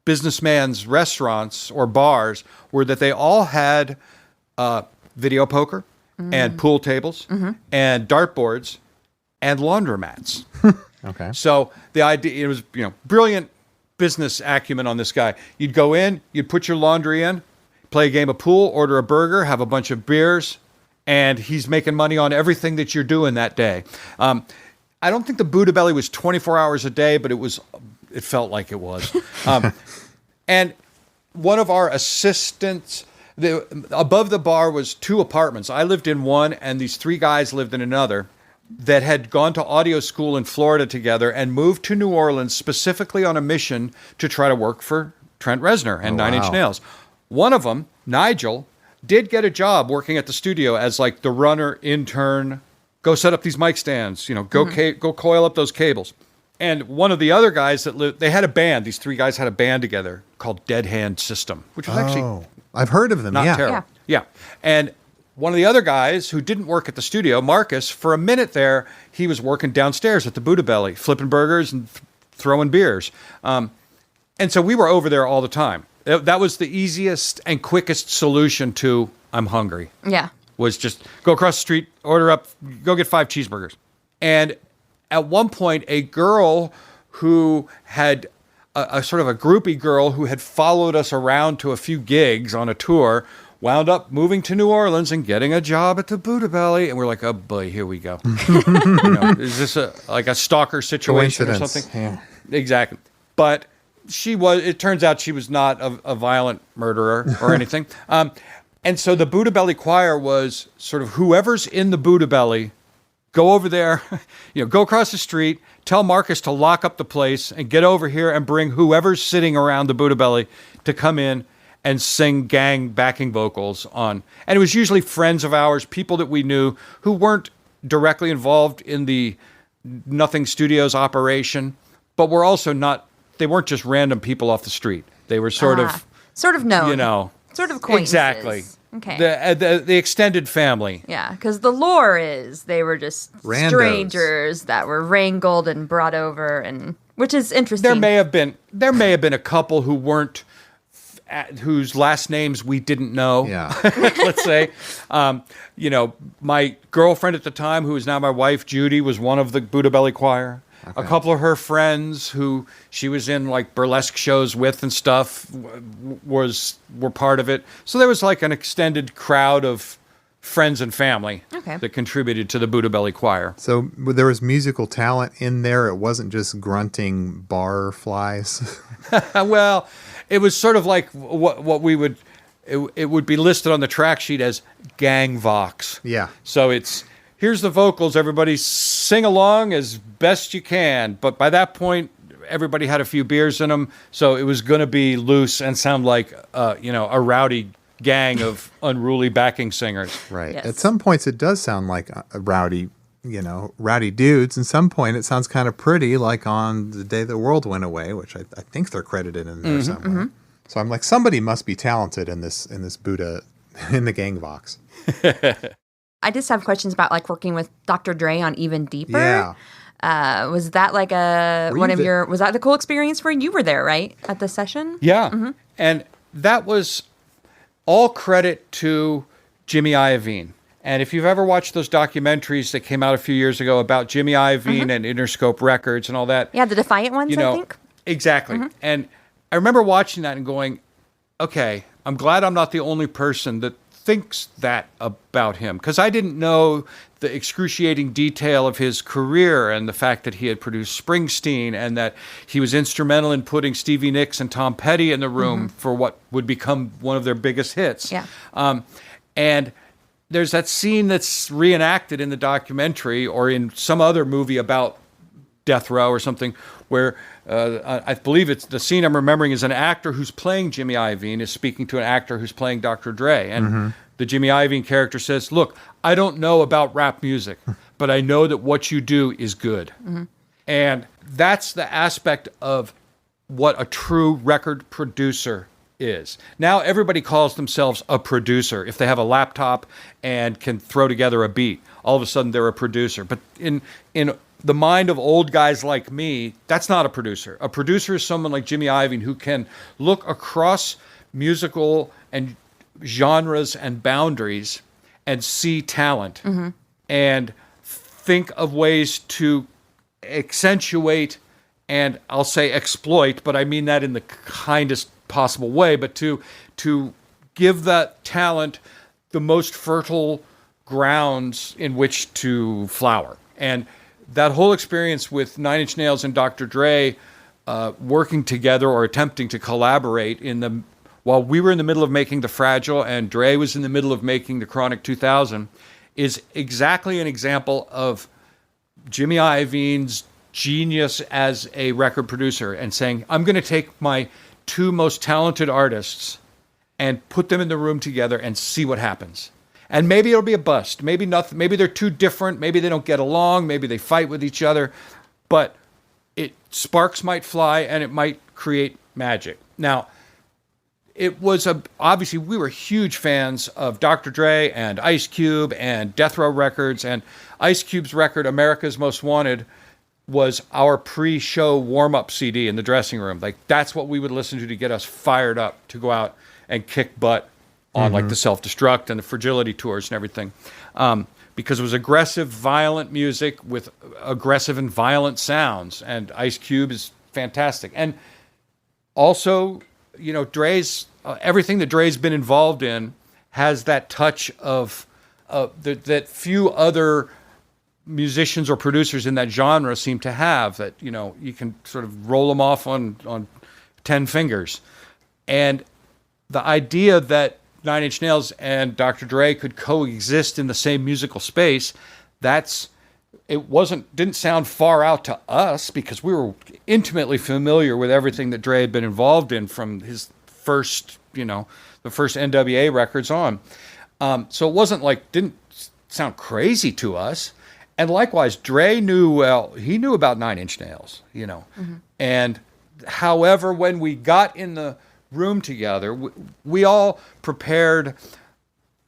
businessman's restaurants or bars were that they all had video poker and pool tables and dartboards and laundromats. Okay. So the idea, it was, brilliant business acumen on this guy. You'd go in, you'd put your laundry in, play a game of pool, order a burger, have a bunch of beers, and he's making money on everything that you're doing that day. I don't think the Buddha Belly was 24 hours a day, but it felt like it was. And one of our assistants, above the bar was 2 apartments. I lived in one, and these 3 guys lived in another that had gone to audio school in Florida together and moved to New Orleans specifically on a mission to try to work for Trent Reznor and Nine Inch Nails. One of them, Nigel, did get a job working at the studio as like the runner, intern, go set up these mic stands, go coil up those cables. And one of the other guys that lived, they had a band. These 3 guys had a band together called Dead Hand System, which was actually I've heard of them. not Yeah. terrible. Yeah. And one of the other guys who didn't work at the studio, Marcus, for a minute there, he was working downstairs at the Buddha Belly, flipping burgers and throwing beers. And so we were over there all the time. That was the easiest and quickest solution to I'm hungry. Yeah. Was just go across the street, order up, go get 5 cheeseburgers. And at one point, a girl who had a sort of a groupie girl who had followed us around to a few gigs on a tour wound up moving to New Orleans and getting a job at the Buddha Belly. And we're like, oh boy, here we go. Is this like a stalker situation or something? Yeah. Exactly. But it turns out she was not a violent murderer or anything. And so the Buddha Belly Choir was sort of whoever's in the Buddha Belly, go over there, go across the street, tell Marcus to lock up the place and get over here and bring whoever's sitting around the Buddha Belly to come in and sing gang backing vocals on. And it was usually friends of ours, people that we knew who weren't directly involved in the Nothing Studios operation, but were also they weren't just random people off the street. They were sort of known. Sort of acquaintances. Exactly. Okay. The extended family. Yeah, because the lore is they were just Randos. strangers that were wrangled and brought over, and which is interesting. There may have been a couple who weren't, whose last names we didn't know. Yeah. Let's say, my girlfriend at the time, who is now my wife, Judy, was one of the Buddha Belly Choir. Okay. A couple of her friends who she was in like burlesque shows with and stuff were part of it. So there was like an extended crowd of friends and family that contributed to the Buddha Belly Choir. So there was musical talent in there. It wasn't just grunting bar flies. Well, it was sort of like what we would, it would be listed on the track sheet as gang vox. Yeah. So here's the vocals, everybody sing along as best you can. But by that point, everybody had a few beers in them, so it was going to be loose and sound like, a rowdy gang of unruly backing singers. Right. Yes. At some points, it does sound like a rowdy dudes. And some point, it sounds kind of pretty, like on The Day the World Went Away, which I think they're credited in there somewhere. So I'm like, somebody must be talented in this Buddha, in the gang vox. I just have questions about like working with Dr. Dre on Even Deeper. Yeah. Was that like was that the cool experience for you? You were there, right? At the session? Yeah. And that was all credit to Jimmy Iovine. And if you've ever watched those documentaries that came out a few years ago about Jimmy Iovine and Interscope Records and all that. Yeah, the Defiant ones, I think. Exactly. And I remember watching that and going, okay, I'm glad I'm not the only person that thinks that about him, because I didn't know the excruciating detail of his career and the fact that he had produced Springsteen and that he was instrumental in putting Stevie Nicks and Tom Petty in the room for what would become one of their biggest hits. Yeah. And there's that scene that's reenacted in the documentary or in some other movie about Death Row or something, where I believe it's the scene I'm remembering is an actor who's playing Jimmy Iovine is speaking to an actor who's playing Dr. Dre. And the Jimmy Iovine character says, look, I don't know about rap music, but I know that what you do is good. And that's the aspect of what a true record producer is. Now everybody calls themselves a producer. If they have a laptop and can throw together a beat, all of a sudden they're a producer. But in the mind of old guys like me, that's not a producer. A producer is someone like Jimmy Iovine who can look across musical and genres and boundaries and see talent and think of ways to accentuate and I'll say exploit, but I mean that in the kindest possible way, but to give that talent the most fertile grounds in which to flower. And that whole experience with Nine Inch Nails and Dr. Dre working together or attempting to collaborate while we were in the middle of making The Fragile and Dre was in the middle of making The Chronic 2000 is exactly an example of Jimmy Iovine's genius as a record producer and saying, I'm going to take my two most talented artists and put them in the room together and see what happens. And maybe it'll be a bust. Maybe nothing. Maybe they're too different. Maybe they don't get along. Maybe they fight with each other. But sparks might fly and it might create magic. Now, it was obviously we were huge fans of Dr. Dre and Ice Cube and Death Row Records, and Ice Cube's record America's Most Wanted was our pre-show warm-up CD in the dressing room. Like that's what we would listen to get us fired up to go out and kick butt on like the Self-Destruct and the Fragility tours and everything. Because it was aggressive, violent music with aggressive and violent sounds. And Ice Cube is fantastic. And also, you know, Dre's, everything that Dre's been involved in has that touch of that few other musicians or producers in that genre seem to have, that, you know, you can sort of roll them off on 10 fingers. And the idea that Nine Inch Nails and Dr. Dre could coexist in the same musical space, didn't sound far out to us because we were intimately familiar with everything that Dre had been involved in from his first, you know, the first NWA records on. So it wasn't like, didn't sound crazy to us. And likewise, Dre knew about Nine Inch Nails, you know. And however, when we got in the room together, we all prepared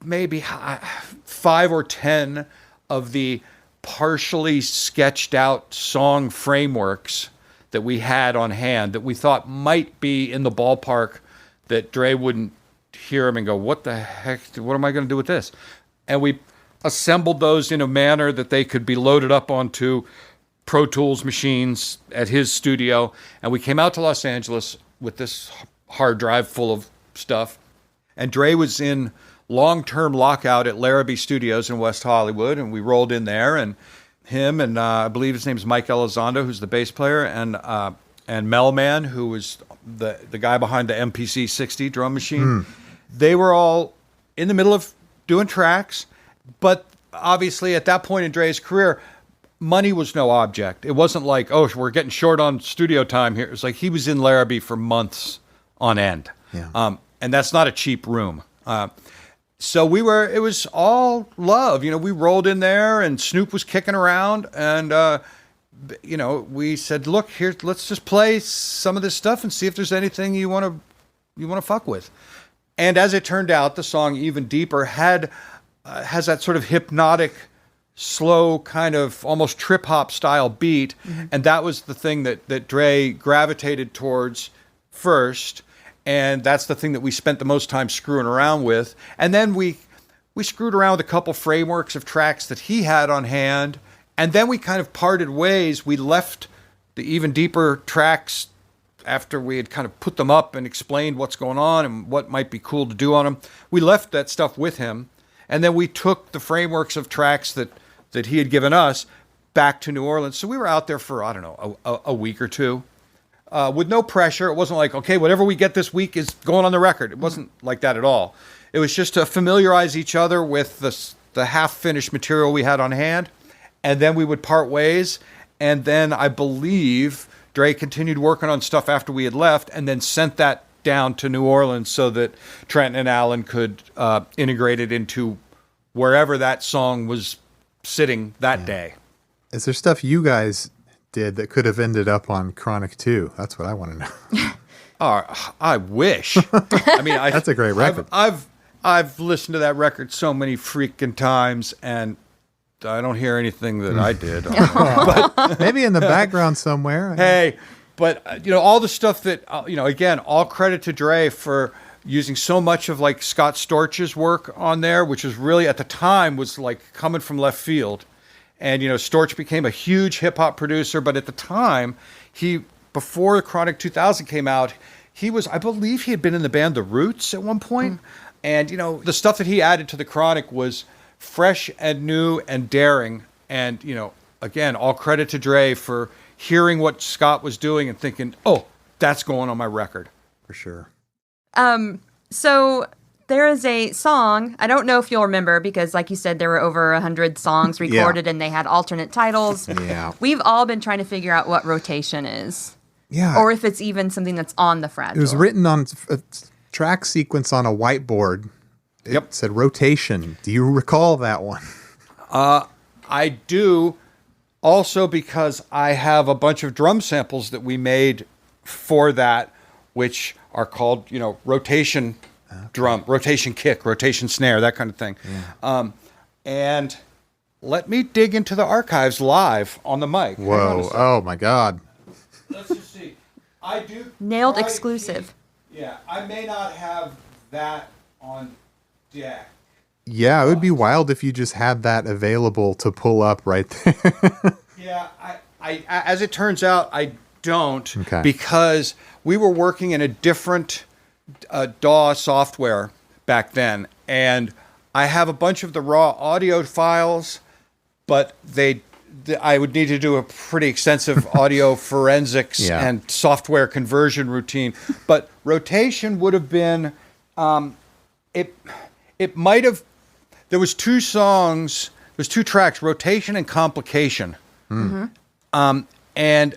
maybe 5 or 10 of the partially sketched out song frameworks that we had on hand that we thought might be in the ballpark that Dre wouldn't hear him and go, what the heck, what am I going to do with this? And we assembled those in a manner that they could be loaded up onto Pro Tools machines at his studio. And we came out to Los Angeles with this hard drive full of stuff. And Dre was in long-term lockout at Larrabee Studios in West Hollywood. And we rolled in there, and him and I believe his name is Mike Elizondo, who's the bass player, and Melman, who was the guy behind the MPC 60 drum machine. They were all in the middle of doing tracks. But obviously, at that point in Dre's career, money was no object. It wasn't like, oh, we're getting short on studio time here. It was like he was in Larrabee for months on end. Yeah. And that's not a cheap room. So it was all love. You know, we rolled in there and Snoop was kicking around. And, you know, we said, look, here, let's just play some of this stuff and see if there's anything you want to fuck with. And as it turned out, the song Even Deeper has that sort of hypnotic, slow kind of almost trip hop style beat. And that was the thing that Dre gravitated towards first. And that's the thing that we spent the most time screwing around with. And then we screwed around with a couple frameworks of tracks that he had on hand. And then we kind of parted ways. We left the Even Deeper tracks after we had kind of put them up and explained what's going on and what might be cool to do on them, we left that stuff with him. And then we took the frameworks of tracks that he had given us back to New Orleans. So we were out there for, I don't know, a week or two with no pressure. It wasn't like, okay, whatever we get this week is going on the record. It wasn't like that at all. It was just to familiarize each other with the half-finished material we had on hand. And then we would part ways. And then I believe Dre continued working on stuff after we had left and then sent that down to New Orleans so that Trent and Alan could integrate it into wherever that song was sitting that day. Is there stuff you guys did that could have ended up on Chronic 2? That's what I want to know. I wish. I mean, that's a great record. I've listened to that record so many freaking times, and I don't hear anything that I did. But maybe in the background somewhere. Hey, but all the stuff that again, all credit to Dre for using so much of like Scott Storch's work on there, which was really at the time was like coming from left field. And Storch became a huge hip hop producer, but at the time, before Chronic 2000 came out, I believe he had been in the band The Roots at one point. And the stuff that he added to the Chronic was fresh and new and daring. And again, all credit to Dre for hearing what Scott was doing and thinking, oh, that's going on my record. For sure. So there is a song, I don't know if you'll remember, because like you said, there were over 100 songs recorded and they had alternate titles. Yeah. We've all been trying to figure out what Rotation is. Yeah. Or if it's even something that's on the Fragile. It was written on a track sequence on a whiteboard. It said Rotation. Do you recall that one? I do. Also because I have a bunch of drum samples that we made for that, which are called, rotation drum, rotation kick, rotation snare, that kind of thing. Yeah. And let me dig into the archives live on the mic. Whoa. Oh, my God. Let's just see. I do. Nailed exclusive. I may not have that on deck. Yeah, it would be wild if you just had that available to pull up right there. Yeah, I as it turns out, I don't, because we were working in a different DAW software back then, and I have a bunch of the raw audio files, but I would need to do a pretty extensive audio forensics and software conversion routine. But Rotation would have been, it might have, there was two songs, there's two tracks, Rotation and Complication. And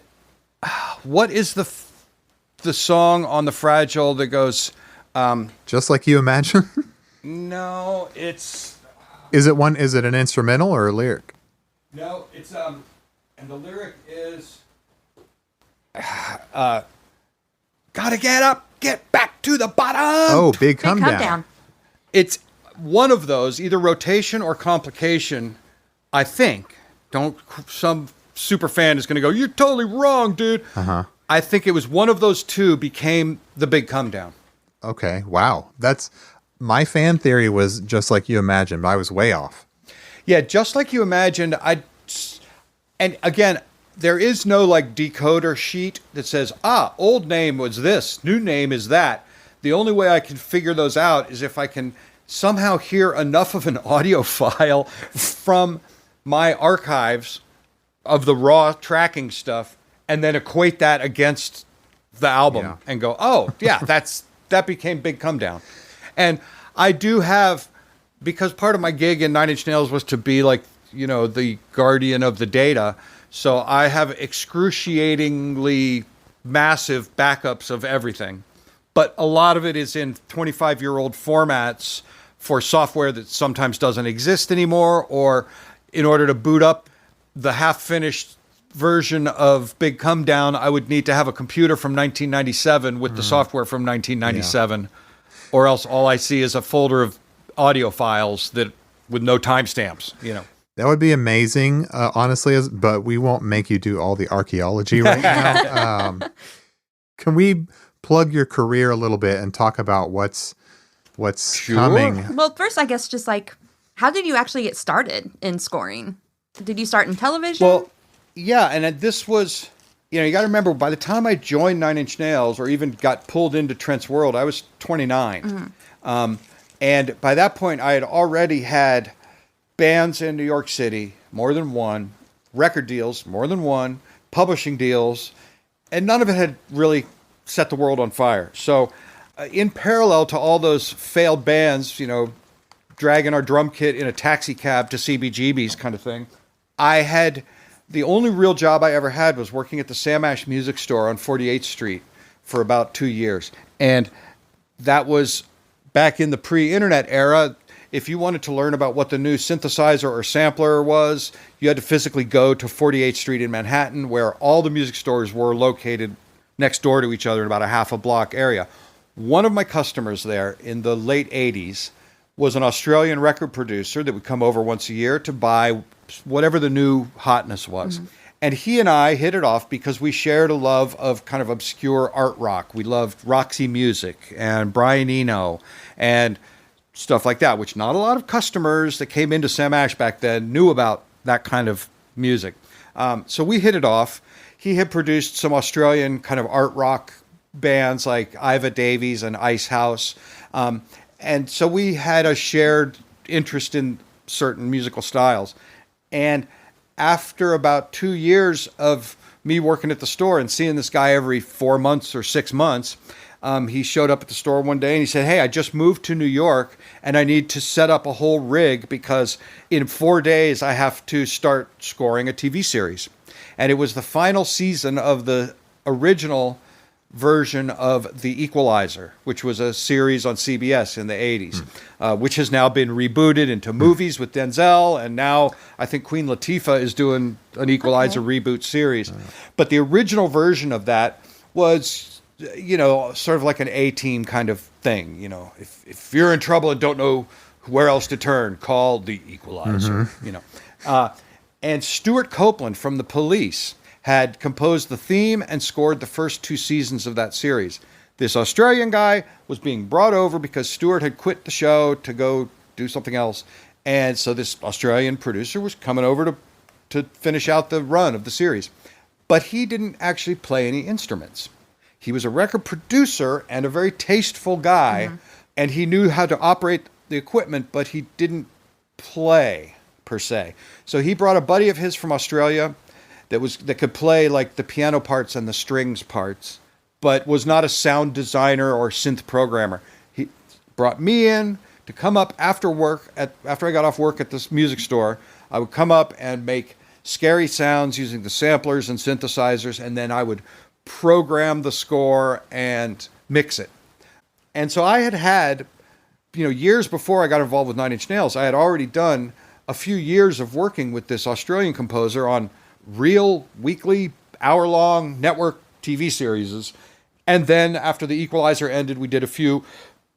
what is the song on the Fragile that goes, Just Like You Imagine? No, it's... Is it an instrumental or a lyric? No, it's, and the lyric is, gotta get up, get back to the bottom. Oh, Big Come Down. It's one of those, either Rotation or Complication, I think. Some super fan is going to go, you're totally wrong, dude. I think it was one of those two became the Big Come Down. Okay, wow. That's my fan theory was Just Like You Imagined, but I was way off. Yeah, Just Like You Imagined. And again, there is no like decoder sheet that says, old name was this, new name is that. The only way I can figure those out is if I can somehow hear enough of an audio file from my archives of the raw tracking stuff and then equate that against the album and go, oh, yeah, that became Big Come Down. And I do have, because part of my gig in Nine Inch Nails was to be like, the guardian of the data. So I have excruciatingly massive backups of everything. But a lot of it is in 25-year-old formats for software that sometimes doesn't exist anymore, or in order to boot up the half-finished version of Big Come Down, I would need to have a computer from 1997 with the software from 1997, or else all I see is a folder of audio files with no timestamps, That would be amazing, honestly, but we won't make you do all the archaeology right now. Can we plug your career a little bit and talk about what's coming? Well, first, I guess just like, how did you actually get started in scoring? Did you start in television? Well, yeah, and this was you got to remember, by the time I joined Nine Inch Nails or even got pulled into Trent's world, I was 29. And by that point, I had already had bands in New York City, more than one, record deals, more than one, publishing deals, and none of it had really set the world on fire. So in parallel to all those failed bands, dragging our drum kit in a taxi cab to CBGB's kind of thing, the only real job I ever had was working at the Sam Ash Music Store on 48th Street for about 2 years. And that was back in the pre-internet era. If you wanted to learn about what the new synthesizer or sampler was, you had to physically go to 48th Street in Manhattan, where all the music stores were located next door to each other in about a half a block area. One of my customers there in the late 80s was an Australian record producer that would come over once a year to buy whatever the new hotness was. And he and I hit it off because we shared a love of kind of obscure art rock. We loved Roxy Music and Brian Eno and stuff like that, which not a lot of customers that came into Sam Ash back then knew about that kind of music. So we hit it off. He had produced some Australian kind of art rock bands like Iva Davies and Ice House. And so we had a shared interest in certain musical styles. And after about 2 years of me working at the store and seeing this guy every 4 months or 6 months, he showed up at the store one day and he said, "Hey, I just moved to New York and I need to set up a whole rig because in 4 days I have to start scoring a TV series." And it was the final season of the original version of The Equalizer, which was a series on CBS in the 80s, which has now been rebooted into movies with Denzel, and now I think Queen Latifah is doing an Equalizer reboot series. But the original version of that was, sort of like an A-Team kind of thing. If you're in trouble and don't know where else to turn, call The Equalizer, And Stuart Copeland from The Police had composed the theme and scored the first 2 seasons of that series. This Australian guy was being brought over because Stuart had quit the show to go do something else. And so this Australian producer was coming over to finish out the run of the series. But he didn't actually play any instruments. He was a record producer and a very tasteful guy, and he knew how to operate the equipment, but he didn't play per se. So he brought a buddy of his from Australia that could play like the piano parts and the strings parts, but was not a sound designer or synth programmer. He brought me in to come up after I got off work at this music store. I would come up and make scary sounds using the samplers and synthesizers, and then I would program the score and mix it. And so I had, years before I got involved with Nine Inch Nails, I had already done a few years of working with this Australian composer on real weekly hour-long network TV series. And then after The Equalizer ended, we did a few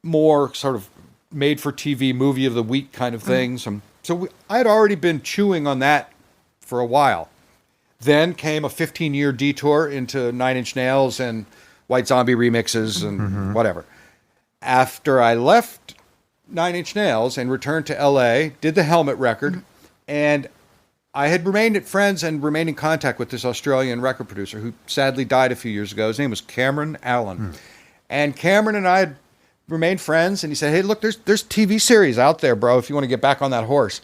more sort of made-for-TV movie of the week kind of things. So I had already been chewing on that for a while. Then came a 15-year detour into Nine Inch Nails and White Zombie remixes and whatever. After I left Nine Inch Nails and returned to L.A., did the Helmet record, and I had remained friends and remained in contact with this Australian record producer who sadly died a few years ago. His name was Cameron Allen. And Cameron and I had remained friends, and he said, "Hey, look, there's TV series out there, bro, if you want to get back on that horse."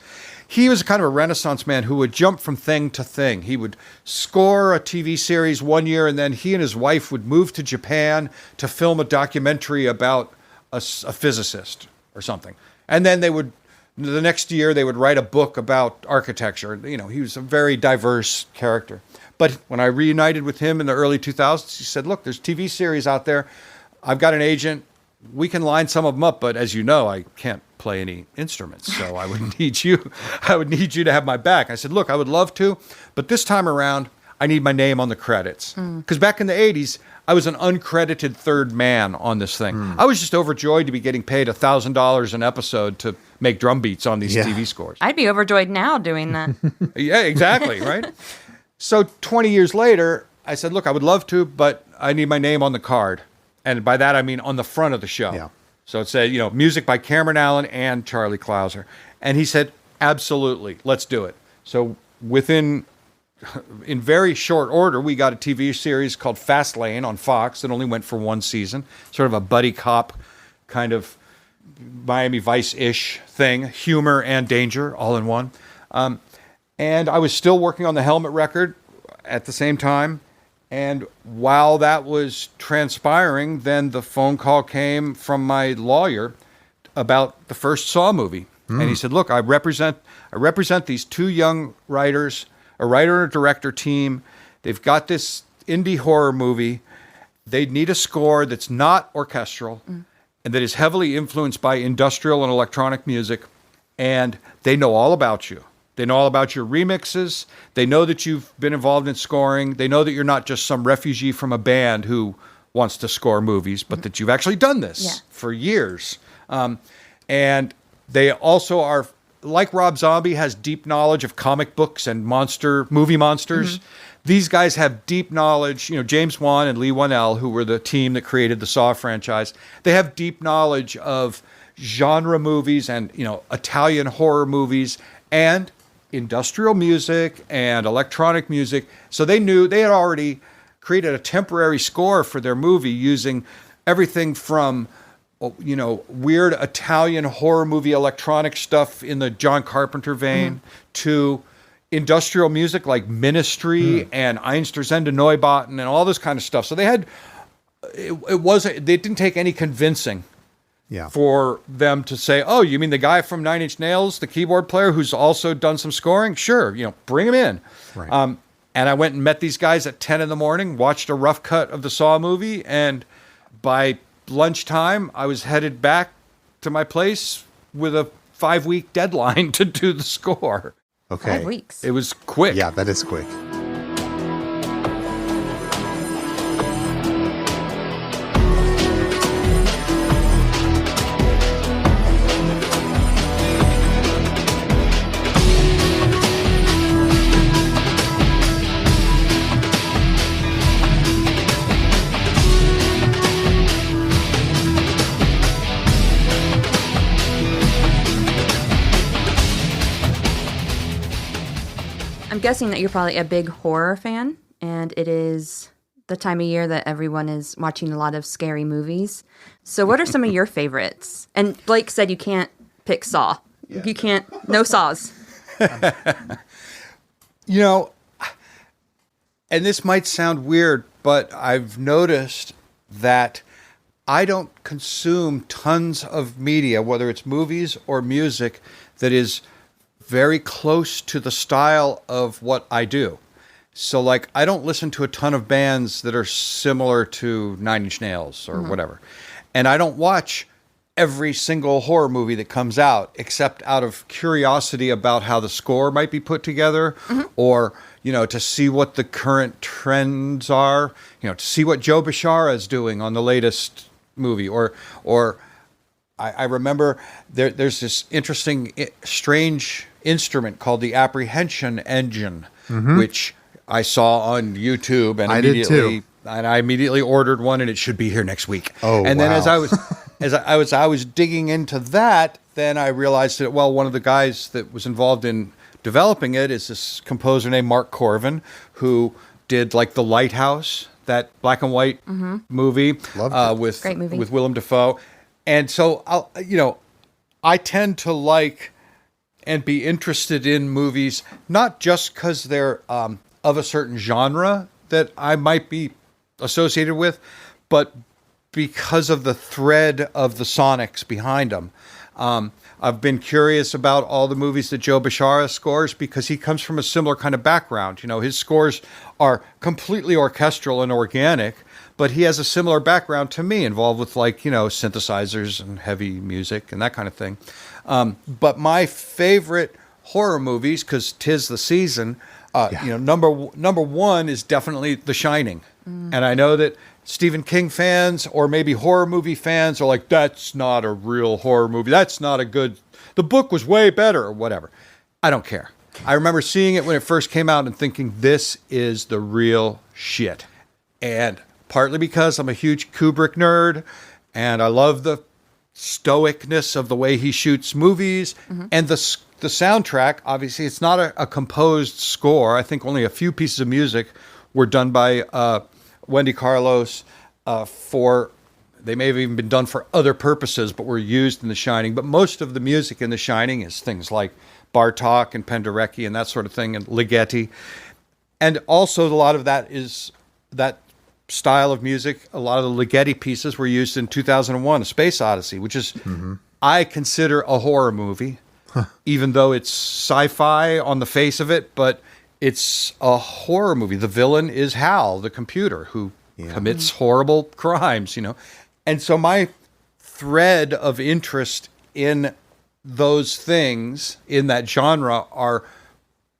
He was kind of a Renaissance man who would jump from thing to thing. He would score a TV series one year, and then he and his wife would move to Japan to film a documentary about a physicist or something. And then the next year, they would write a book about architecture. He was a very diverse character. But when I reunited with him in the early 2000s, he said, "Look, there's TV series out there. I've got an agent. We can line some of them up, but as you know, I can't play any instruments, so I would need you to have my back." I said, "Look, I would love to, but this time around, I need my name on the credits." Because back in the 80s, I was an uncredited third man on this thing. I was just overjoyed to be getting paid $1,000 an episode to make drum beats on these TV scores. I'd be overjoyed now doing that. Yeah, exactly, right? So 20 years later, I said, "Look, I would love to, but I need my name on the card." And by that, I mean on the front of the show. Yeah. So it said, music by Cameron Allen and Charlie Clouser. And he said, "Absolutely, let's do it." So within in very short order, we got a TV series called Fastlane on Fox that only went for one season, sort of a buddy cop kind of Miami Vice-ish thing, humor and danger all in one. And I was still working on the Helmet record at the same time. And while that was transpiring, then the phone call came from my lawyer about the first Saw movie. And he said, look, I represent these two young writers, a writer and a director team. They've got this indie horror movie. They need a score that's not orchestral and that is heavily influenced by industrial and electronic music. And they know all about you. They know all about your remixes. They know that you've been involved in scoring. They know that you're not just some refugee from a band who wants to score movies, but that you've actually done this for years. And they also are, like Rob Zombie has deep knowledge of comic books and movie monsters. These guys have deep knowledge. James Wan and Lee Wanell, who were the team that created the Saw franchise, they have deep knowledge of genre movies and, Italian horror movies and industrial music and electronic music. So they had already created a temporary score for their movie using everything from weird Italian horror movie electronic stuff in the John Carpenter vein to industrial music like Ministry and Einstürzende Neubauten and all this kind of stuff. So they had, they didn't take any convincing for them to say, oh, you mean the guy from Nine Inch Nails, the keyboard player who's also done some scoring? Sure, bring him in. Right. And I went and met these guys at 10 in the morning, watched a rough cut of the Saw movie, and by lunchtime, I was headed back to my place with a 5-week deadline to do the score. Okay. 5 weeks. It was quick. Yeah, that is quick. I'm guessing that you're probably a big horror fan, and it is the time of year that everyone is watching a lot of scary movies. So what are some of your favorites? And Blake said you can't pick Saw. Yeah. You can't, no Saws. And this might sound weird, but I've noticed that I don't consume tons of media, whether it's movies or music, that is very close to the style of what I do. So, like, I don't listen to a ton of bands that are similar to Nine Inch Nails or whatever. And I don't watch every single horror movie that comes out, except out of curiosity about how the score might be put together or, to see what the current trends are, to see what Joe Bishara is doing on the latest movie. Or I remember there's this interesting, strange instrument called the apprehension engine, which I saw on YouTube, and I immediately ordered one, and it should be here next week. Oh, and then wow. as I was digging into that, then I realized that one of the guys that was involved in developing it is this composer named Mark Corvin, who did like The Lighthouse, that black and white movie with Great movie. with Willem Dafoe. And so I tend to like and be interested in movies, not just because they're of a certain genre that I might be associated with, but because of the thread of the sonics behind them. I've been curious about all the movies that Joe Bishara scores because he comes from a similar kind of background. His scores are completely orchestral and organic, but he has a similar background to me, involved with synthesizers and heavy music and that kind of thing. But my favorite horror movies, because 'tis the season, number one is definitely The Shining. And I know that Stephen King fans or maybe horror movie fans are like, that's not a real horror movie. That's not a good, the book was way better or whatever. I don't care. I remember seeing it when it first came out and thinking, this is the real shit. And partly because I'm a huge Kubrick nerd and I love the stoicness of the way he shoots movies, and the soundtrack. Obviously, it's not a composed score. I think only a few pieces of music were done by Wendy Carlos for. They may have even been done for other purposes, but were used in The Shining. But most of the music in The Shining is things like Bartók and Penderecki and that sort of thing, and Ligeti. And also a lot of that is that style of music. A lot of the Ligeti pieces were used in 2001, A Space Odyssey, which is, I consider a horror movie, even though it's sci-fi on the face of it, but it's a horror movie. The villain is Hal, the computer, who commits horrible crimes, And so my thread of interest in those things, in that genre,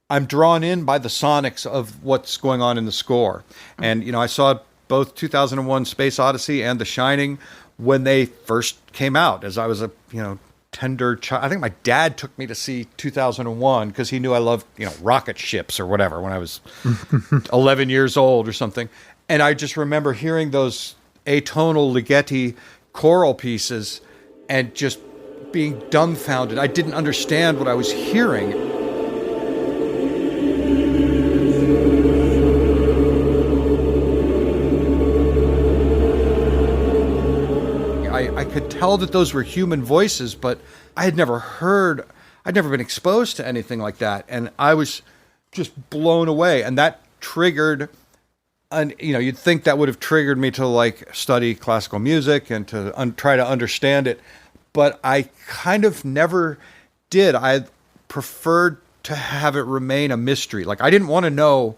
I'm drawn in by the sonics of what's going on in the score. And, I saw both 2001 Space Odyssey and The Shining when they first came out, as I was a, tender child. I think my dad took me to see 2001 because he knew I loved, rocket ships or whatever when I was 11 years old or something. And I just remember hearing those atonal Ligeti choral pieces and just being dumbfounded. I didn't understand what I was hearing. I could tell that those were human voices, but I'd never been exposed to anything like that. And I was just blown away. And that triggered, and you'd think that would have triggered me to study classical music and to try to understand it. But I kind of never did. I preferred to have it remain a mystery. I didn't want to know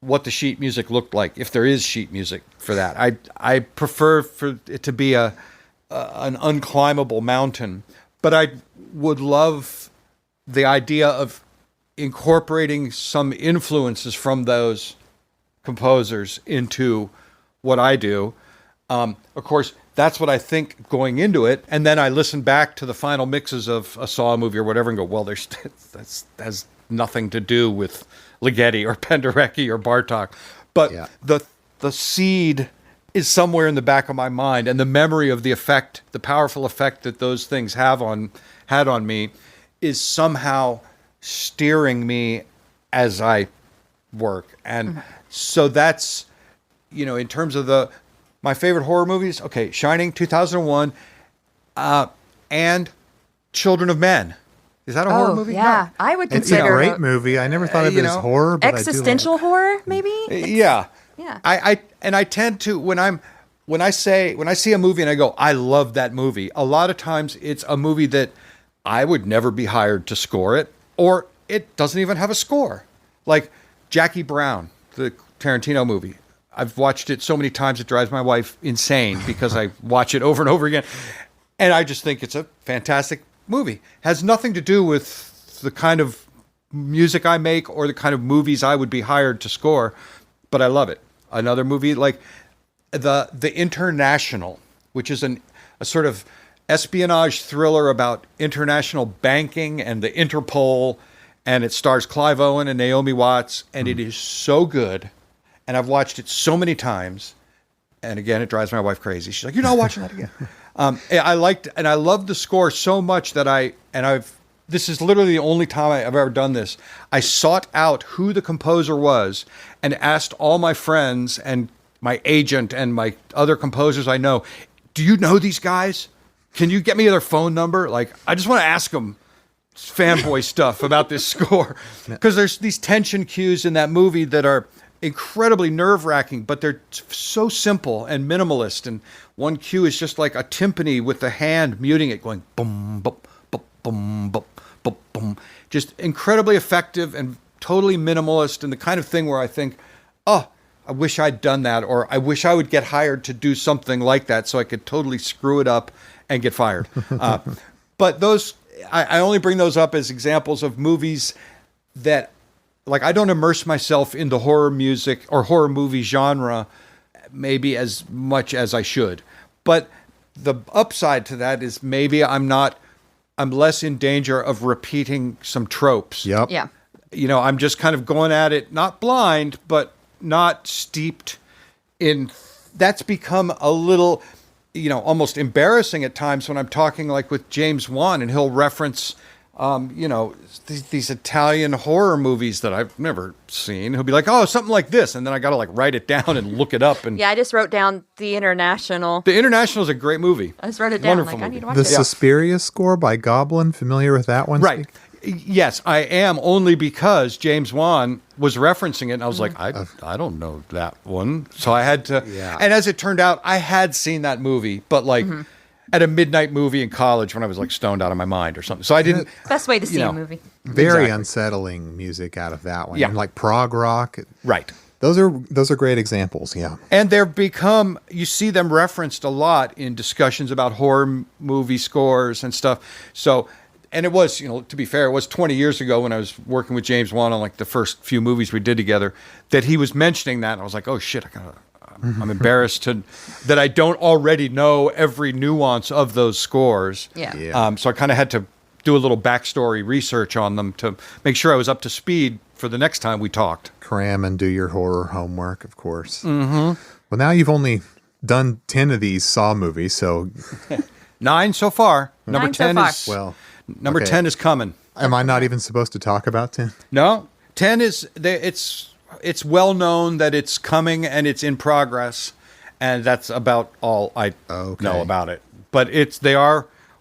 what the sheet music looked like, if there is sheet music for that. I prefer for it to be an unclimbable mountain. But I would love the idea of incorporating some influences from those composers into what I do. Of course, that's what I think going into it. And then I listen back to the final mixes of a Saw movie or whatever and go, well, that has nothing to do with Ligeti or Penderecki or Bartók. But the seed is somewhere in the back of my mind, and the memory of the effect, the powerful effect that those things had on me, is somehow steering me as I work. And so that's, in terms of my favorite horror movies, okay, Shining, 2001, and Children of Men. Is that a horror movie? Yeah, no. I would It's consider a great movie. I never thought of it as horror, but existential horror, maybe. Yeah. I tend to when I see a movie and I go, I love that movie. A lot of times it's a movie that I would never be hired to score it, or it doesn't even have a score. Like Jackie Brown, the Tarantino movie. I've watched it so many times it drives my wife insane because I watch it over and over again. And I just think it's a fantastic movie. Has nothing to do with the kind of music I make or the kind of movies I would be hired to score, but I love it. Another movie like the International, which is a sort of espionage thriller about international banking and the Interpol, and it stars Clive Owen and Naomi Watts, and it is so good. And I've watched it so many times, and again, it drives my wife crazy. She's like, "You're not watching that again." I liked, and I loved the score so much that this is literally the only time I've ever done this. I sought out who the composer was and asked all my friends and my agent and my other composers I know, "Do you know these guys? Can you get me their phone number? I just want to ask them fanboy stuff about this score." Because there's these tension cues in that movie that are incredibly nerve-wracking, but they're so simple and minimalist. And one cue is just like a timpani with the hand muting it, going boom, boom, boom, boom, boom, boom, boom. Just incredibly effective and totally minimalist, and the kind of thing where I think, oh, I wish I'd done that, or I wish I would get hired to do something like that so I could totally screw it up and get fired. But those, I only bring those up as examples of movies that, I don't immerse myself in the horror music or horror movie genre maybe as much as I should. But the upside to that is maybe I'm less in danger of repeating some tropes. Yep. Yeah. I'm just kind of going at it, not blind, but not steeped in. That's become a little, almost embarrassing at times when I'm talking like with James Wan, and he'll reference, these Italian horror movies that I've never seen. He'll be like, oh, something like this. And then I got to like write it down and look it up. And Yeah, I just wrote down The International. The International is a great movie. I just wrote it down. Wonderful Like, I movie. need to watch The it. Suspiria score by Goblin. Familiar with that one? Right. Yes, I am, only because James Wan was referencing it, and I was like, I don't know that one. So I had to. Yeah. And as it turned out, I had seen that movie, but like at a midnight movie in college when I was like stoned out of my mind or something. So I didn't. Best way to see know. a movie. Very Exactly. unsettling music out of that one. Yeah. And like prog rock. Right. Those are great examples. Yeah. And you see them referenced a lot in discussions about horror movie scores and stuff. So, and it was, to be fair, it was 20 years ago when I was working with James Wan on like the first few movies we did together that he was mentioning that. And I was like, oh shit, I'm embarrassed that I don't already know every nuance of those scores. Yeah. Yeah. So I kind of had to do a little backstory research on them to make sure I was up to speed for the next time we talked. Cram and do your horror homework, of course. Mm-hmm. Well, now you've only done 10 of these Saw movies, so 9 so far. Number 9 so 10 far. is well. number okay. 10 is coming. Am I not even supposed to talk about 10? No, 10 is it's well known that it's coming and it's in progress, and that's about all I know about it. But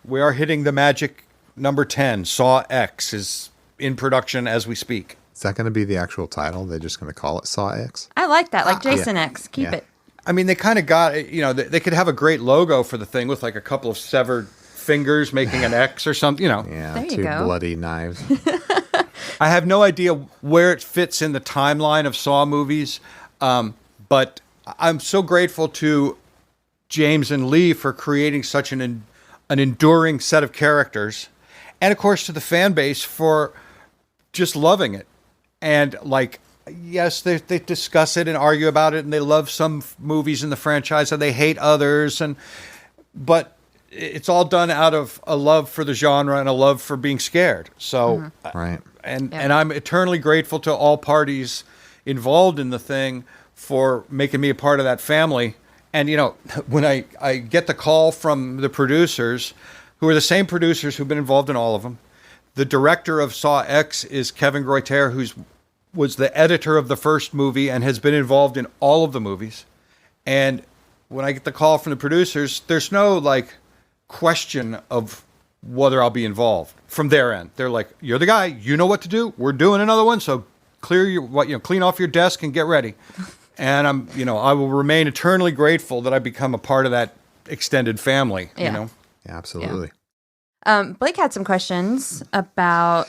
we are hitting the magic number 10. Saw X is in production as we speak. Is that going to be the actual title? They're just going to call it Saw X? I like that. Like Jason X. Keep Yeah. it. I mean, they kind of got they could have a great logo for the thing with like a couple of severed fingers making an X or something. Yeah, There you 2 go. bloody knives. I have no idea where it fits in the timeline of Saw movies, but I'm so grateful to James and Lee for creating such an enduring set of characters, and of course to the fan base for just loving it. And like, yes, they discuss it and argue about it, and they love some movies in the franchise and they hate others, but it's all done out of a love for the genre and a love for being scared. So, Right. and I'm eternally grateful to all parties involved in the thing for making me a part of that family. And, when I get the call from the producers, who are the same producers who've been involved in all of them, the director of Saw X is Kevin Gruyter, was the editor of the first movie and has been involved in all of the movies. And when I get the call from the producers, there's no like question of whether I'll be involved from their end. They're like, "You're the guy. You know what to do. We're doing another one, so clean off your desk and get ready." And I will remain eternally grateful that I become a part of that extended family. Yeah. Yeah, absolutely. Blake had some questions about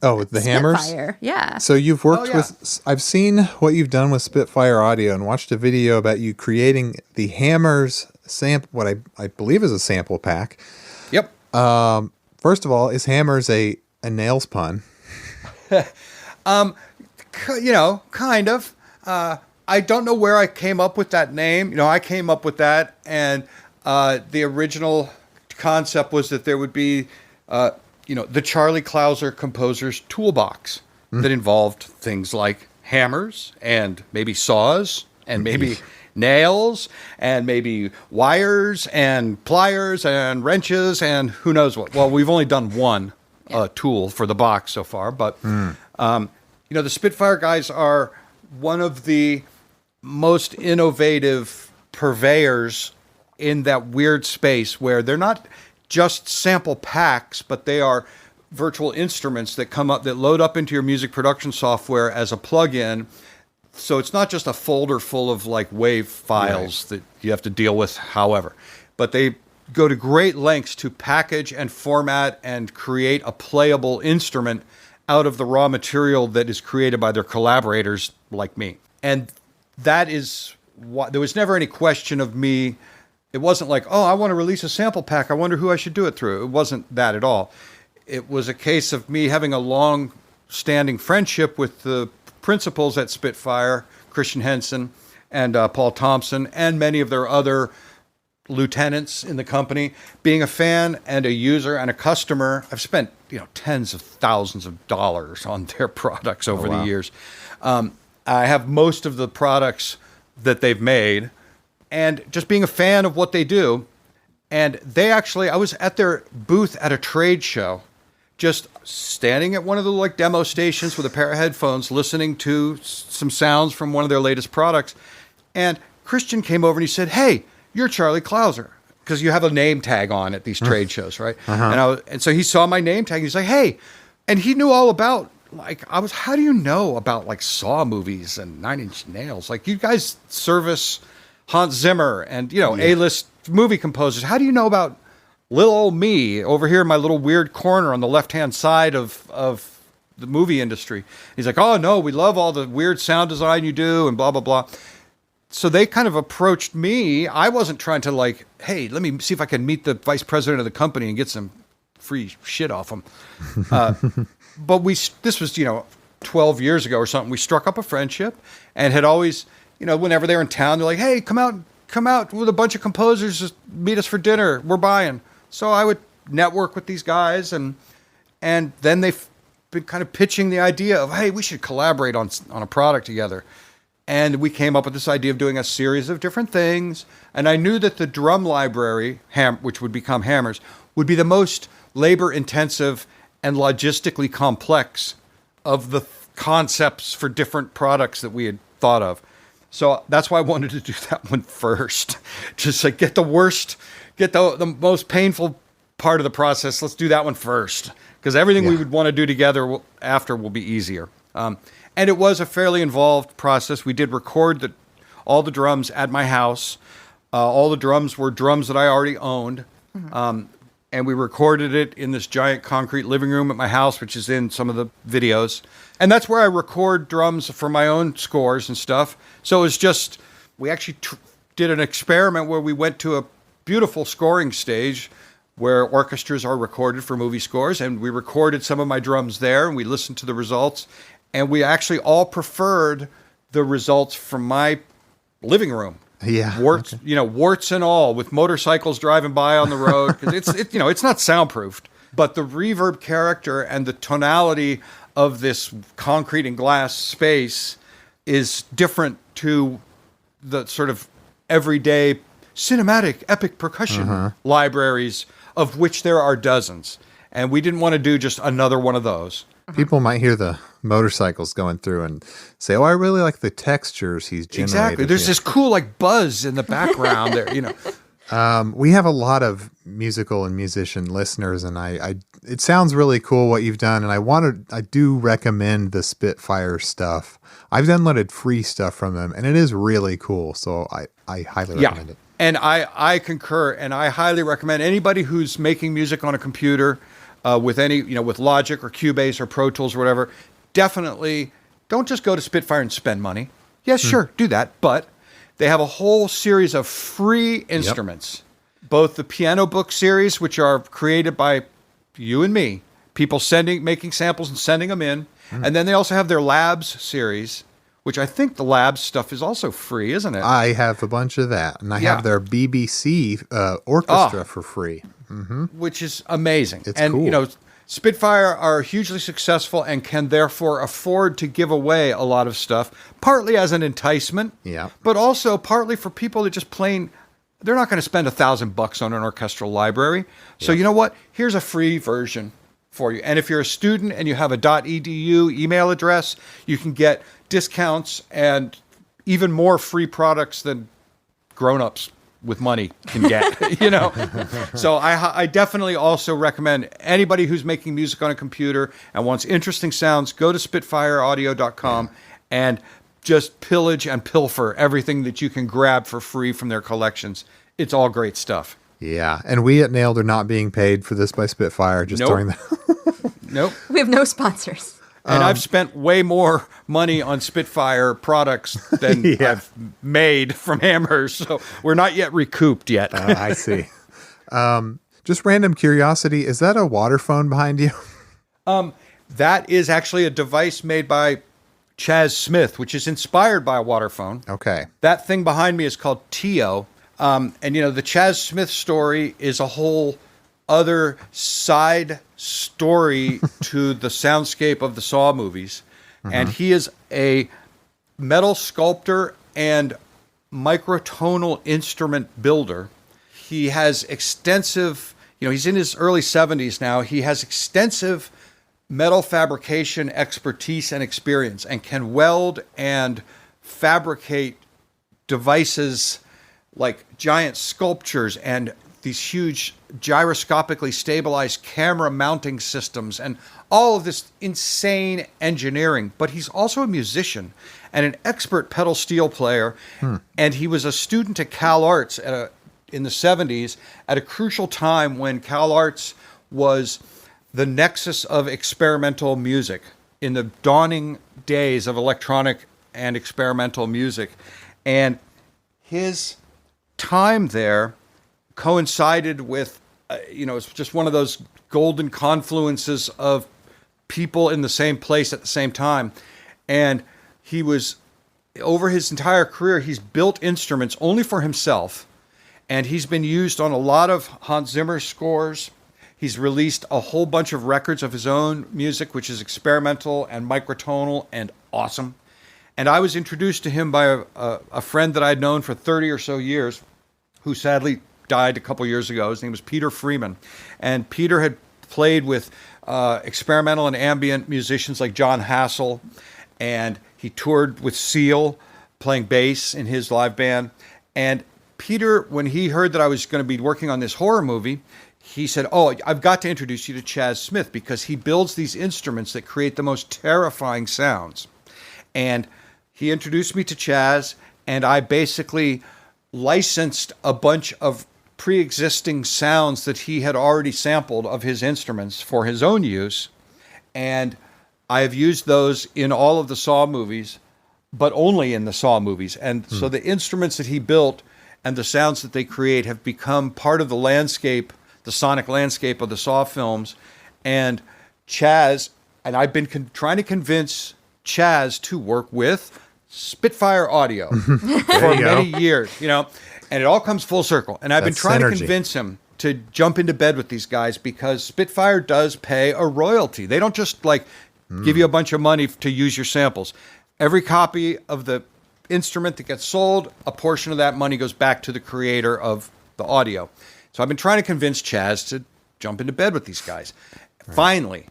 Oh, with the hammers? Spitfire. Yeah. So you've worked Oh, yeah. with, I've seen what you've done with Spitfire Audio and watched a video about you creating the hammers sample, what I believe is a sample pack. Yep. First of all, is hammers a nails pun? Kind of. I don't know where I came up with that name. I came up with that, and the original concept was that there would be, the Charlie Clouser composer's toolbox that involved things like hammers and maybe saws and maybe nails and maybe wires and pliers and wrenches and who knows what. Well, we've only done one tool for the box so far, but the Spitfire guys are one of the most innovative purveyors in that weird space where they're not just sample packs, but they are virtual instruments that come up, that load up into your music production software as a plugin. So it's not just a folder full of like WAV files that you have to deal with, however, but they go to great lengths to package and format and create a playable instrument out of the raw material that is created by their collaborators like me. And that is why there was never any question of me. It wasn't like, oh, I want to release a sample pack. I wonder who I should do it through. It wasn't that at all. It was a case of me having a long-standing friendship with the principals at Spitfire, Christian Henson and Paul Thompson, and many of their other lieutenants in the company. Being a fan and a user and a customer, I've spent tens of thousands of dollars on their products over the years. I have most of the products that they've made, and just being a fan of what they do, And they actually, I was at their booth at a trade show, just standing at one of the like demo stations with a pair of headphones, listening to some sounds from one of their latest products. And Christian came over and he said, "Hey, you're Charlie Clouser." Because you have a name tag on at these trade shows, right? And so he saw my name tag. He's like, "Hey," and he knew all about how do you know about like Saw movies and Nine Inch Nails? Like, you guys service Hans Zimmer and A-list movie composers. How do you know about little old me over here in my little weird corner on the left-hand side of the movie industry? He's like, "Oh no, we love all the weird sound design you do and blah blah blah." So they kind of approached me. I wasn't trying to like, "Hey, let me see if I can meet the vice president of the company and get some free shit off him." But this was 12 years ago or something. We struck up a friendship and had always, whenever they were in town, they're like, "Hey, come out with a bunch of composers, just meet us for dinner. We're buying." So I would network with these guys, and then they've been kind of pitching the idea of, "Hey, we should collaborate on a product together." And we came up with this idea of doing a series of different things. And I knew that the drum library, which would become Hammers, would be the most labor-intensive and logistically complex of the concepts for different products that we had thought of. So that's why I wanted to do that one first. Just like get the most painful part of the process. Let's do that one first. Because everything we would want to do together after will be easier. And it was a fairly involved process. We did record all the drums at my house. All the drums were drums that I already owned. And we recorded it in this giant concrete living room at my house, which is in some of the videos. And that's where I record drums for my own scores and stuff. So it was just, we actually did an experiment where we went to a beautiful scoring stage where orchestras are recorded for movie scores. And we recorded some of my drums there, and we listened to the results. And we actually all preferred the results from my living room. Yeah. Warts, warts and all, with motorcycles driving by on the road. 'Cause it's not soundproofed, but the reverb character and the tonality of this concrete and glass space is different to the sort of everyday cinematic epic percussion libraries, of which there are dozens. And we didn't want to do just another one of those. People might hear the motorcycles going through and say, "Oh, I really like the textures he's generated." Exactly. There's this cool like buzz in the background there, We have a lot of musical and musician listeners, and it sounds really cool what you've done, and I do recommend the Spitfire stuff. I've downloaded free stuff from them, and it is really cool, so I highly recommend it. And I concur, and I highly recommend anybody who's making music on a computer with with Logic or Cubase or Pro Tools or whatever, definitely don't just go to Spitfire and spend money. Yes, sure, do that, but they have a whole series of free instruments, both the piano book series, which are created by you and me, people making samples and sending them in, and then they also have their Labs series, which I think the Labs stuff is also free, isn't it? I have a bunch of that, and I have their BBC orchestra for free. Which is amazing. It's cool. Spitfire are hugely successful and can therefore afford to give away a lot of stuff, partly as an enticement, but also partly for people that just they're not going to spend $1,000 on an orchestral library. So you know what? Here's a free version for you. And if you're a student and you have a .edu email address, you can get discounts and even more free products than grown-ups with money can get, So I definitely also recommend anybody who's making music on a computer and wants interesting sounds, go to spitfireaudio.com and just pillage and pilfer everything that you can grab for free from their collections. It's all great stuff. Yeah, and we at Nailed are not being paid for this by Spitfire, just throwing that. Nope. We have no sponsors. And I've spent way more money on Spitfire products than I've made from Hammers, so we're not yet recouped yet. I see. Just random curiosity, is that a water phone behind you? That is actually a device made by Chaz Smith, which is inspired by a water phone. Okay. That thing behind me is called Tio. And, the Chaz Smith story is a whole other side story to the soundscape of the Saw movies. And he is a metal sculptor and microtonal instrument builder. he has extensive, he's in his early 70s now. He has extensive metal fabrication expertise and experience and can weld and fabricate devices like giant sculptures and these huge gyroscopically stabilized camera mounting systems and all of this insane engineering. But he's also a musician and an expert pedal steel player. And he was a student at Cal Arts in the 70s at a crucial time when Cal Arts was the nexus of experimental music in the dawning days of electronic and experimental music. And his time there coincided with, it's just one of those golden confluences of people in the same place at the same time. And he was, over his entire career, he's built instruments only for himself. And he's been used on a lot of Hans Zimmer scores. He's released a whole bunch of records of his own music, which is experimental and microtonal and awesome. And I was introduced to him by a friend that I'd known for 30 or so years, who sadly died a couple years ago. His name was Peter Freeman. And Peter had played with experimental and ambient musicians like John Hassel. And he toured with Seal, playing bass in his live band. And Peter, when he heard that I was going to be working on this horror movie, he said, "Oh, I've got to introduce you to Chaz Smith because he builds these instruments that create the most terrifying sounds." And he introduced me to Chaz, and I basically licensed a bunch of pre-existing sounds that he had already sampled of his instruments for his own use. And I have used those in all of the Saw movies, but only in the Saw movies. And so the instruments that he built and the sounds that they create have become part of the landscape, the sonic landscape of the Saw films. And Chaz, and I've been trying to convince Chaz to work with Spitfire Audio for many years, and it all comes full circle. And I've been trying to convince him to jump into bed with these guys because Spitfire does pay a royalty. They don't just give you a bunch of money to use your samples. Every copy of the instrument that gets sold, a portion of that money goes back to the creator of the audio. So I've been trying to convince Chaz to jump into bed with these guys. Right. Finally,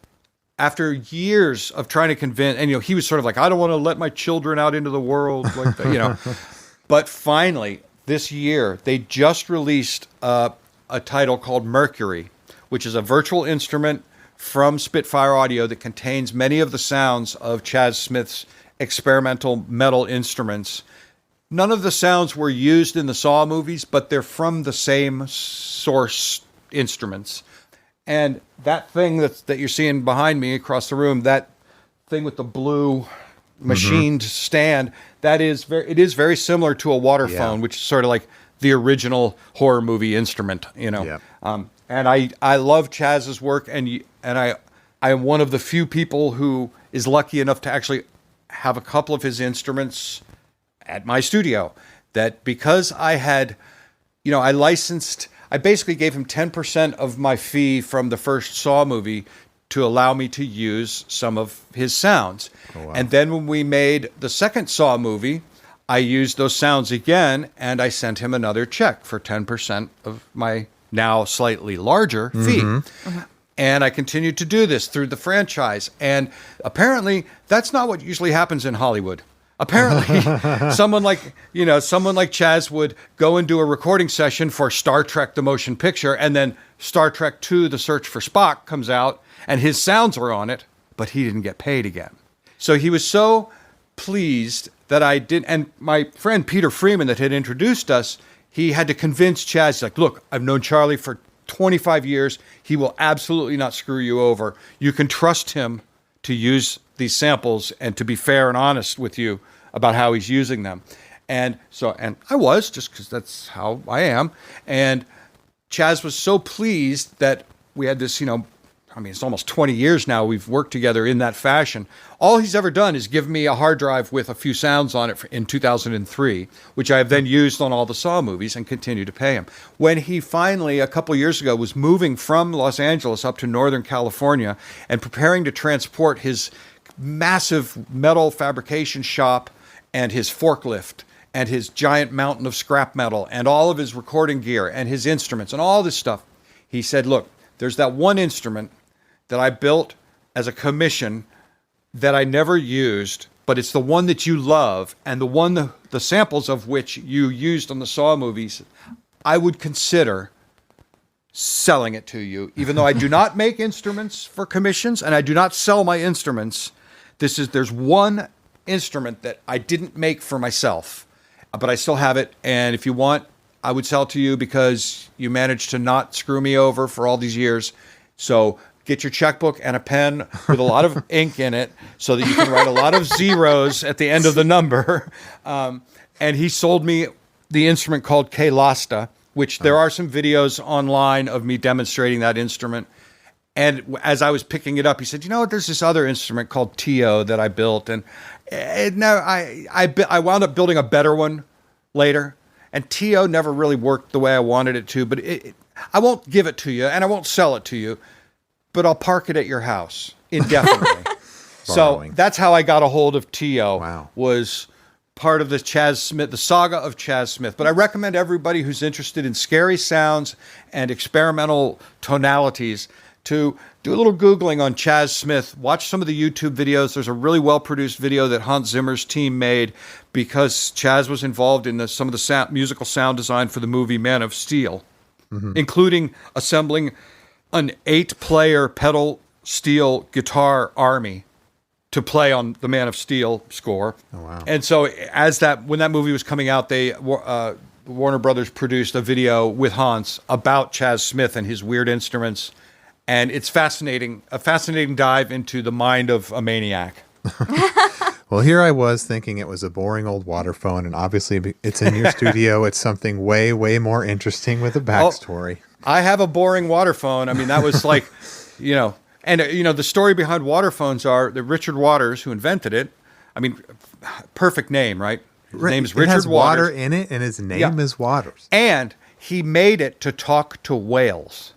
after years of trying to convince, and he was sort of like, I don't want to let my children out into the world, like that, But finally, this year, they just released a title called Mercury, which is a virtual instrument from Spitfire Audio that contains many of the sounds of Chaz Smith's experimental metal instruments. None of the sounds were used in the Saw movies, but they're from the same source instruments. And that thing that you're seeing behind me across the room, that thing with the blue machined stand, it is very similar to a water phone, which is sort of like the original horror movie instrument, Yeah. And I love Chaz's work, and I am one of the few people who is lucky enough to actually have a couple of his instruments at my studio. That because I had, I basically gave him 10% of my fee from the first Saw movie to allow me to use some of his sounds. Oh, wow. And then when we made the second Saw movie, I used those sounds again, and I sent him another check for 10% of my now slightly larger fee. And I continued to do this through the franchise. And apparently, that's not what usually happens in Hollywood. Apparently, someone like Chaz would go and do a recording session for Star Trek: The Motion Picture, and then Star Trek II: The Search for Spock comes out, and his sounds were on it, but he didn't get paid again. So he was so pleased that I did, and my friend Peter Freeman that had introduced us, he had to convince Chaz, look, I've known Charlie for 25 years. He will absolutely not screw you over. You can trust him to use these samples and to be fair and honest with you about how he's using them. And I was, just because that's how I am. And Chaz was so pleased that we had this, it's almost 20 years now we've worked together in that fashion. All he's ever done is give me a hard drive with a few sounds on it in 2003, which I have then used on all the Saw movies and continue to pay him. When he finally, a couple years ago, was moving from Los Angeles up to Northern California and preparing to transport his massive metal fabrication shop and his forklift and his giant mountain of scrap metal and all of his recording gear and his instruments and all this stuff. He said, look, there's that one instrument that I built as a commission that I never used, but it's the one that you love, and the samples of which you used on the Saw movies, I would consider selling it to you, even though I do not make instruments for commissions and I do not sell my instruments. There's one instrument that I didn't make for myself, but I still have it. And if you want, I would sell it to you because you managed to not screw me over for all these years. So get your checkbook and a pen with a lot of ink in it so that you can write a lot of zeros at the end of the number. And he sold me the instrument called K-Lasta, which there are some videos online of me demonstrating that instrument. And as I was picking it up, he said, you know what, there's this other instrument called Tio that I built. And now I wound up building a better one later. And Tio never really worked the way I wanted it to, but I won't give it to you and I won't sell it to you, but I'll park it at your house indefinitely. So that's how I got a hold of Tio. Wow. Was part of the saga of Chaz Smith. But I recommend everybody who's interested in scary sounds and experimental tonalities to do a little Googling on Chaz Smith. Watch some of the YouTube videos. There's a really well-produced video that Hans Zimmer's team made because Chaz was involved in some of the musical sound design for the movie Man of Steel, including assembling an 8-player pedal steel guitar army to play on the Man of Steel score. Oh, wow. And so when that movie was coming out, Warner Brothers produced a video with Hans about Chaz Smith and his weird instruments. And it's a fascinating dive into the mind of a maniac. Well, here I was thinking it was a boring old water phone, and obviously it's in your studio. It's something way, way more interesting with a backstory. I have a boring water phone. I mean, that was like, and the story behind water phones are that Richard Waters, who invented it, I mean, perfect name, right? His name is Richard It has Waters. water in it, and his name is Waters. And he made it to talk to whales.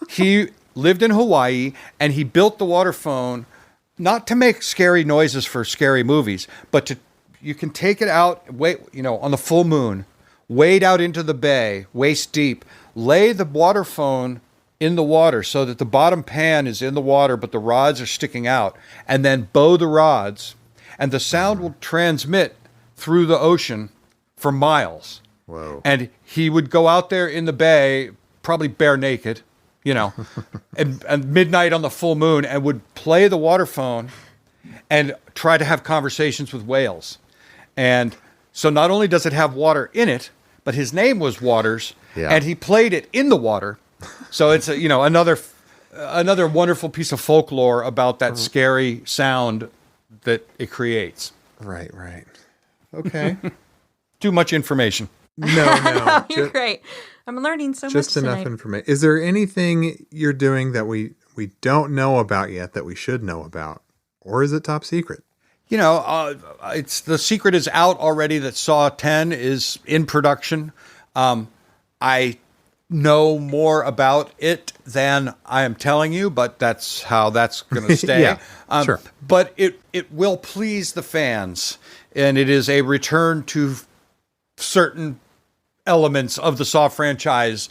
He lived in Hawaii, and he built the water phone not to make scary noises for scary movies, but you can take it out, on the full moon, wade out into the bay, waist deep, lay the water phone in the water so that the bottom pan is in the water, but the rods are sticking out, and then bow the rods, and the sound will transmit through the ocean for miles. Whoa. And he would go out there in the bay, probably bare naked, and midnight on the full moon, and would play the water phone and try to have conversations with whales. And so not only does it have water in it, but his name was Waters, and he played it in the water. So it's another wonderful piece of folklore about that scary sound that it creates. Right. Okay. Too much information. No. You're great. I'm learning so much Just enough tonight. information. Is there anything you're doing that we don't know about yet that we should know about? Or is it top secret? It's the secret is out already that Saw 10 is in production. I know more about it than I am telling you, but that's how that's going to stay. Yeah, sure. But it will please the fans, and it is a return to certain elements of the Saw franchise,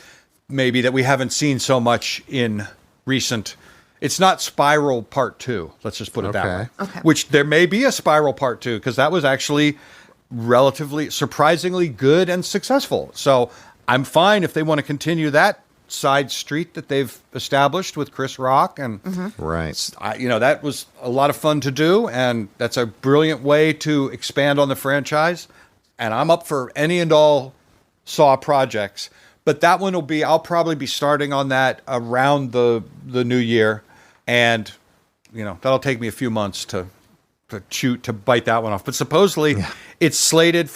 maybe that we haven't seen so much in recent. It's not Spiral Part 2. Let's just put it that way. Okay. Which there may be a Spiral Part 2 because that was actually relatively surprisingly good and successful. So I'm fine if they want to continue that side street that they've established with Chris Rock. And Right. that was a lot of fun to do. And that's a brilliant way to expand on the franchise. And I'm up for any and all Saw projects. But that one I'll probably be starting on that around the new year. And, that'll take me a few months to bite that one off. But supposedly it's slated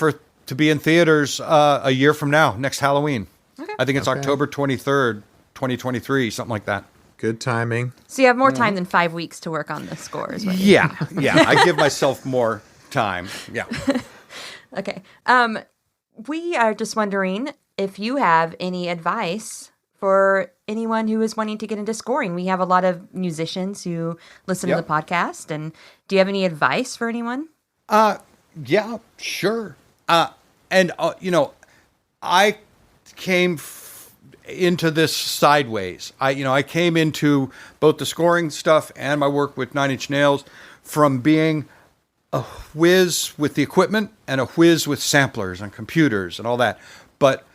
to be in theaters a year from now, next Halloween. Okay. I think it's October 23rd, 2023, something like that. Good timing. So you have more time than 5 weeks to work on the scores, right? Yeah. I give myself more time. Yeah. Okay. We are just wondering if you have any advice for anyone who is wanting to get into scoring. We have a lot of musicians who listen to the podcast. And do you have any advice for anyone? Yeah, sure. I came into this sideways. I came into both the scoring stuff and my work with Nine Inch Nails from being a whiz with the equipment and a whiz with samplers and computers and all that. But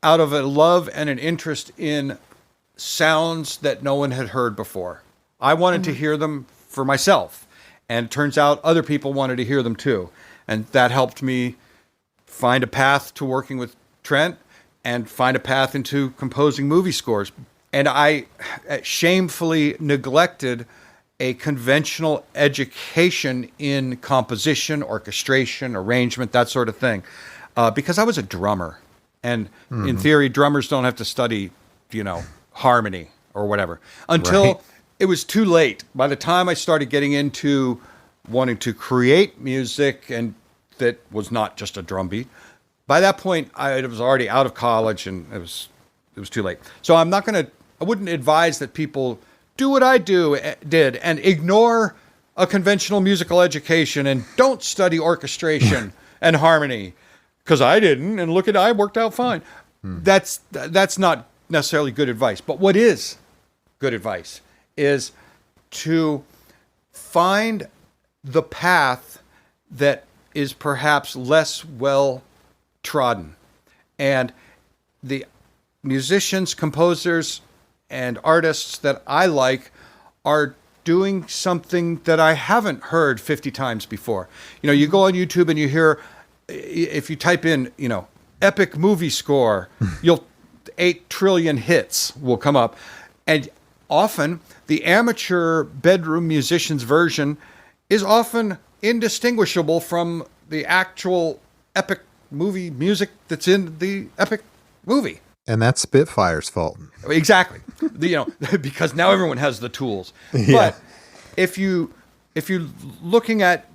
out of a love and an interest in sounds that no one had heard before, I wanted to hear them for myself. And it turns out other people wanted to hear them too. And that helped me find a path to working with Trent and find a path into composing movie scores. And I shamefully neglected a conventional education in composition, orchestration, arrangement, that sort of thing, because I was a drummer. And in theory, drummers don't have to study, harmony or whatever, until it was too late. By the time I started getting into wanting to create music, and that was not just a drum beat, by that point, I was already out of college, and it was too late. So I wouldn't advise that people do what I did and ignore a conventional musical education and don't study orchestration and harmony, because I didn't, and I worked out fine. That's not necessarily good advice. But what is good advice is to find the path that is perhaps less well trodden. And the musicians, composers, and artists that I like are doing something that I haven't heard 50 times before. You go on YouTube and you hear, if you type in, epic movie score, 8 trillion hits will come up. And often the amateur bedroom musician's version is often indistinguishable from the actual epic movie music that's in the epic movie. And that's Spitfire's fault. Exactly. Because now everyone has the tools. Yeah. But if you're looking at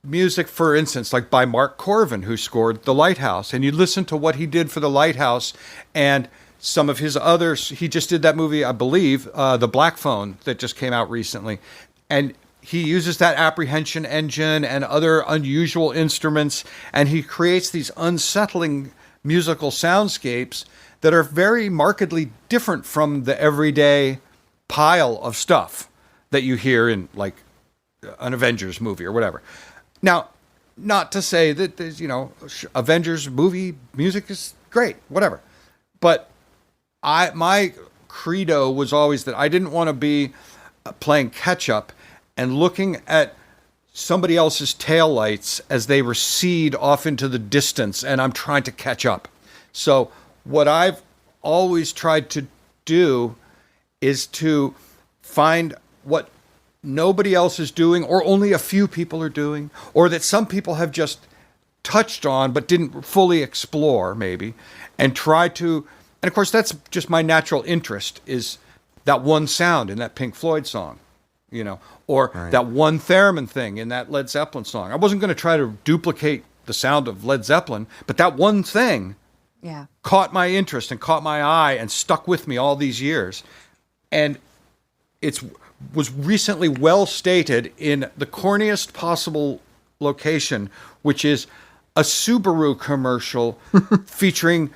music, for instance, like by Mark Corvin, who scored The Lighthouse, and you listen to what he did for The Lighthouse and some of his others, he just did that movie, I believe, The Black Phone, that just came out recently. And he uses that apprehension engine and other unusual instruments, and he creates these unsettling musical soundscapes that are very markedly different from the everyday pile of stuff that you hear in like an Avengers movie or whatever. Now, not to say that there's, Avengers movie music is great, whatever. But my credo was always that I didn't want to be playing catch up and looking at somebody else's taillights as they recede off into the distance, and I'm trying to catch up. So what I've always tried to do is to find what nobody else is doing, or only a few people are doing, or that some people have just touched on but didn't fully explore, maybe, and try to, and of course that's just my natural interest, is that one sound in that Pink Floyd song, or that one theremin thing in that Led Zeppelin song. I wasn't going to try to duplicate the sound of Led Zeppelin, but that one thing caught my interest and caught my eye and stuck with me all these years. And it was recently well stated in the corniest possible location, which is a Subaru commercial featuring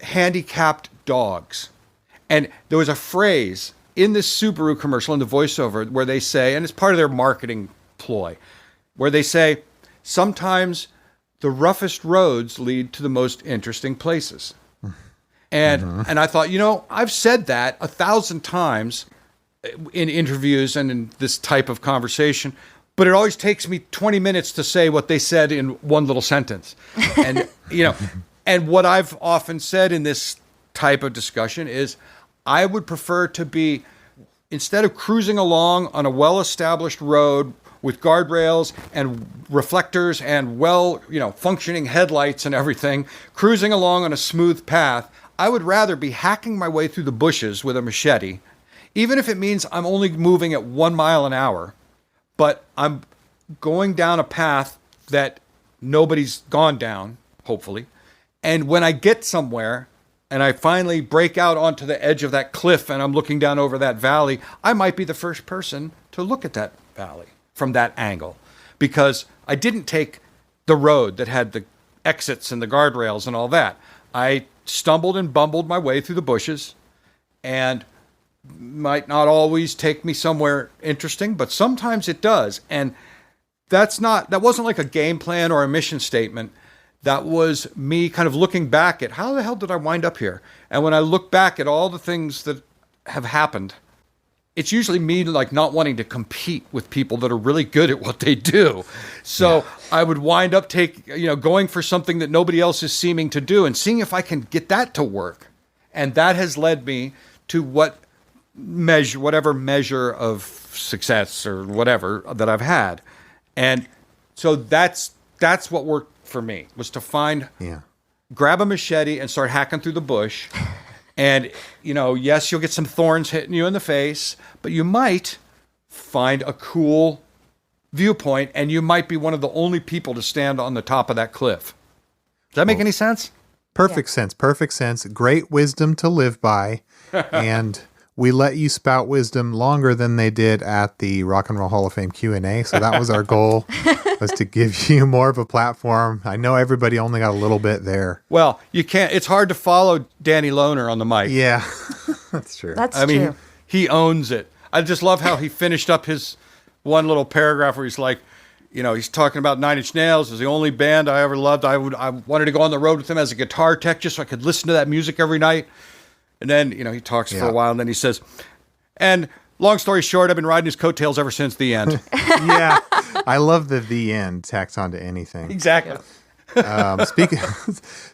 handicapped dogs. And there was a phrase in this Subaru commercial, in the voiceover, where they say, and it's part of their marketing ploy, where they say, sometimes the roughest roads lead to the most interesting places. And I thought, I've said that 1,000 times in interviews and in this type of conversation, but it always takes me 20 minutes to say what they said in one little sentence. And, and what I've often said in this type of discussion is, I would prefer to be, instead of cruising along on a well-established road with guardrails and reflectors and functioning headlights and everything, cruising along on a smooth path, I would rather be hacking my way through the bushes with a machete, even if it means I'm only moving at 1 mile an hour, but I'm going down a path that nobody's gone down, hopefully. And when I get somewhere, and I finally break out onto the edge of that cliff and I'm looking down over that valley, I might be the first person to look at that valley from that angle, because I didn't take the road that had the exits and the guardrails and all that. I stumbled and bumbled my way through the bushes, and might not always take me somewhere interesting, but sometimes it does. And that wasn't like a game plan or a mission statement. That was me kind of looking back at how the hell did I wind up here? And when I look back at all the things that have happened, it's usually me like not wanting to compete with people that are really good at what they do. So I would wind up going for something that nobody else is seeming to do and seeing if I can get that to work. And that has led me to whatever measure of success or whatever that I've had. And so that's what worked for me, was to grab a machete and start hacking through the bush. And, yes, you'll get some thorns hitting you in the face, but you might find a cool viewpoint, and you might be one of the only people to stand on the top of that cliff. Does that make any sense? Perfect sense. Perfect sense. Great wisdom to live by. And we let you spout wisdom longer than they did at the Rock and Roll Hall of Fame Q&A. So that was our goal, was to give you more of a platform. I know everybody only got a little bit there. Well, you can't. It's hard to follow Danny Lohner on the mic. Yeah, that's true. I mean, he owns it. I just love how he finished up his one little paragraph where he's like, he's talking about Nine Inch Nails as the only band I ever loved. I wanted to go on the road with them as a guitar tech just so I could listen to that music every night. And then, he talks for a while, and then he says, and long story short, I've been riding his coattails ever since the end. Yeah, I love the end tacked onto anything. Exactly.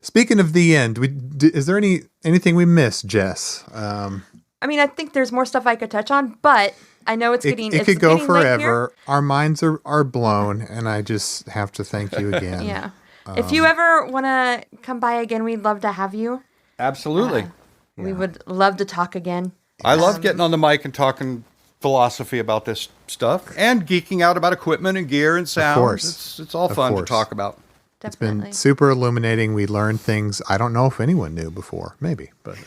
Speaking of the end, is there anything we missed, Jess? I mean, I think there's more stuff I could touch on, but I know it could go forever. Our minds are blown, and I just have to thank you again. Yeah. If you ever want to come by again, we'd love to have you. Absolutely. We would love to talk again. I love getting on the mic and talking philosophy about this stuff and geeking out about equipment and gear and sound. Of course. It's all fun to talk about. Definitely. It's been super illuminating. We learned things I don't know if anyone knew before. Maybe. But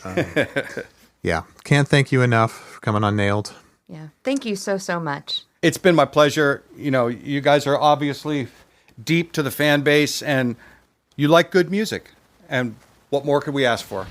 yeah. Can't thank you enough for coming on Nailed. Yeah. Thank you so much. It's been my pleasure. You guys are obviously deep to the fan base, and you like good music. And what more could we ask for?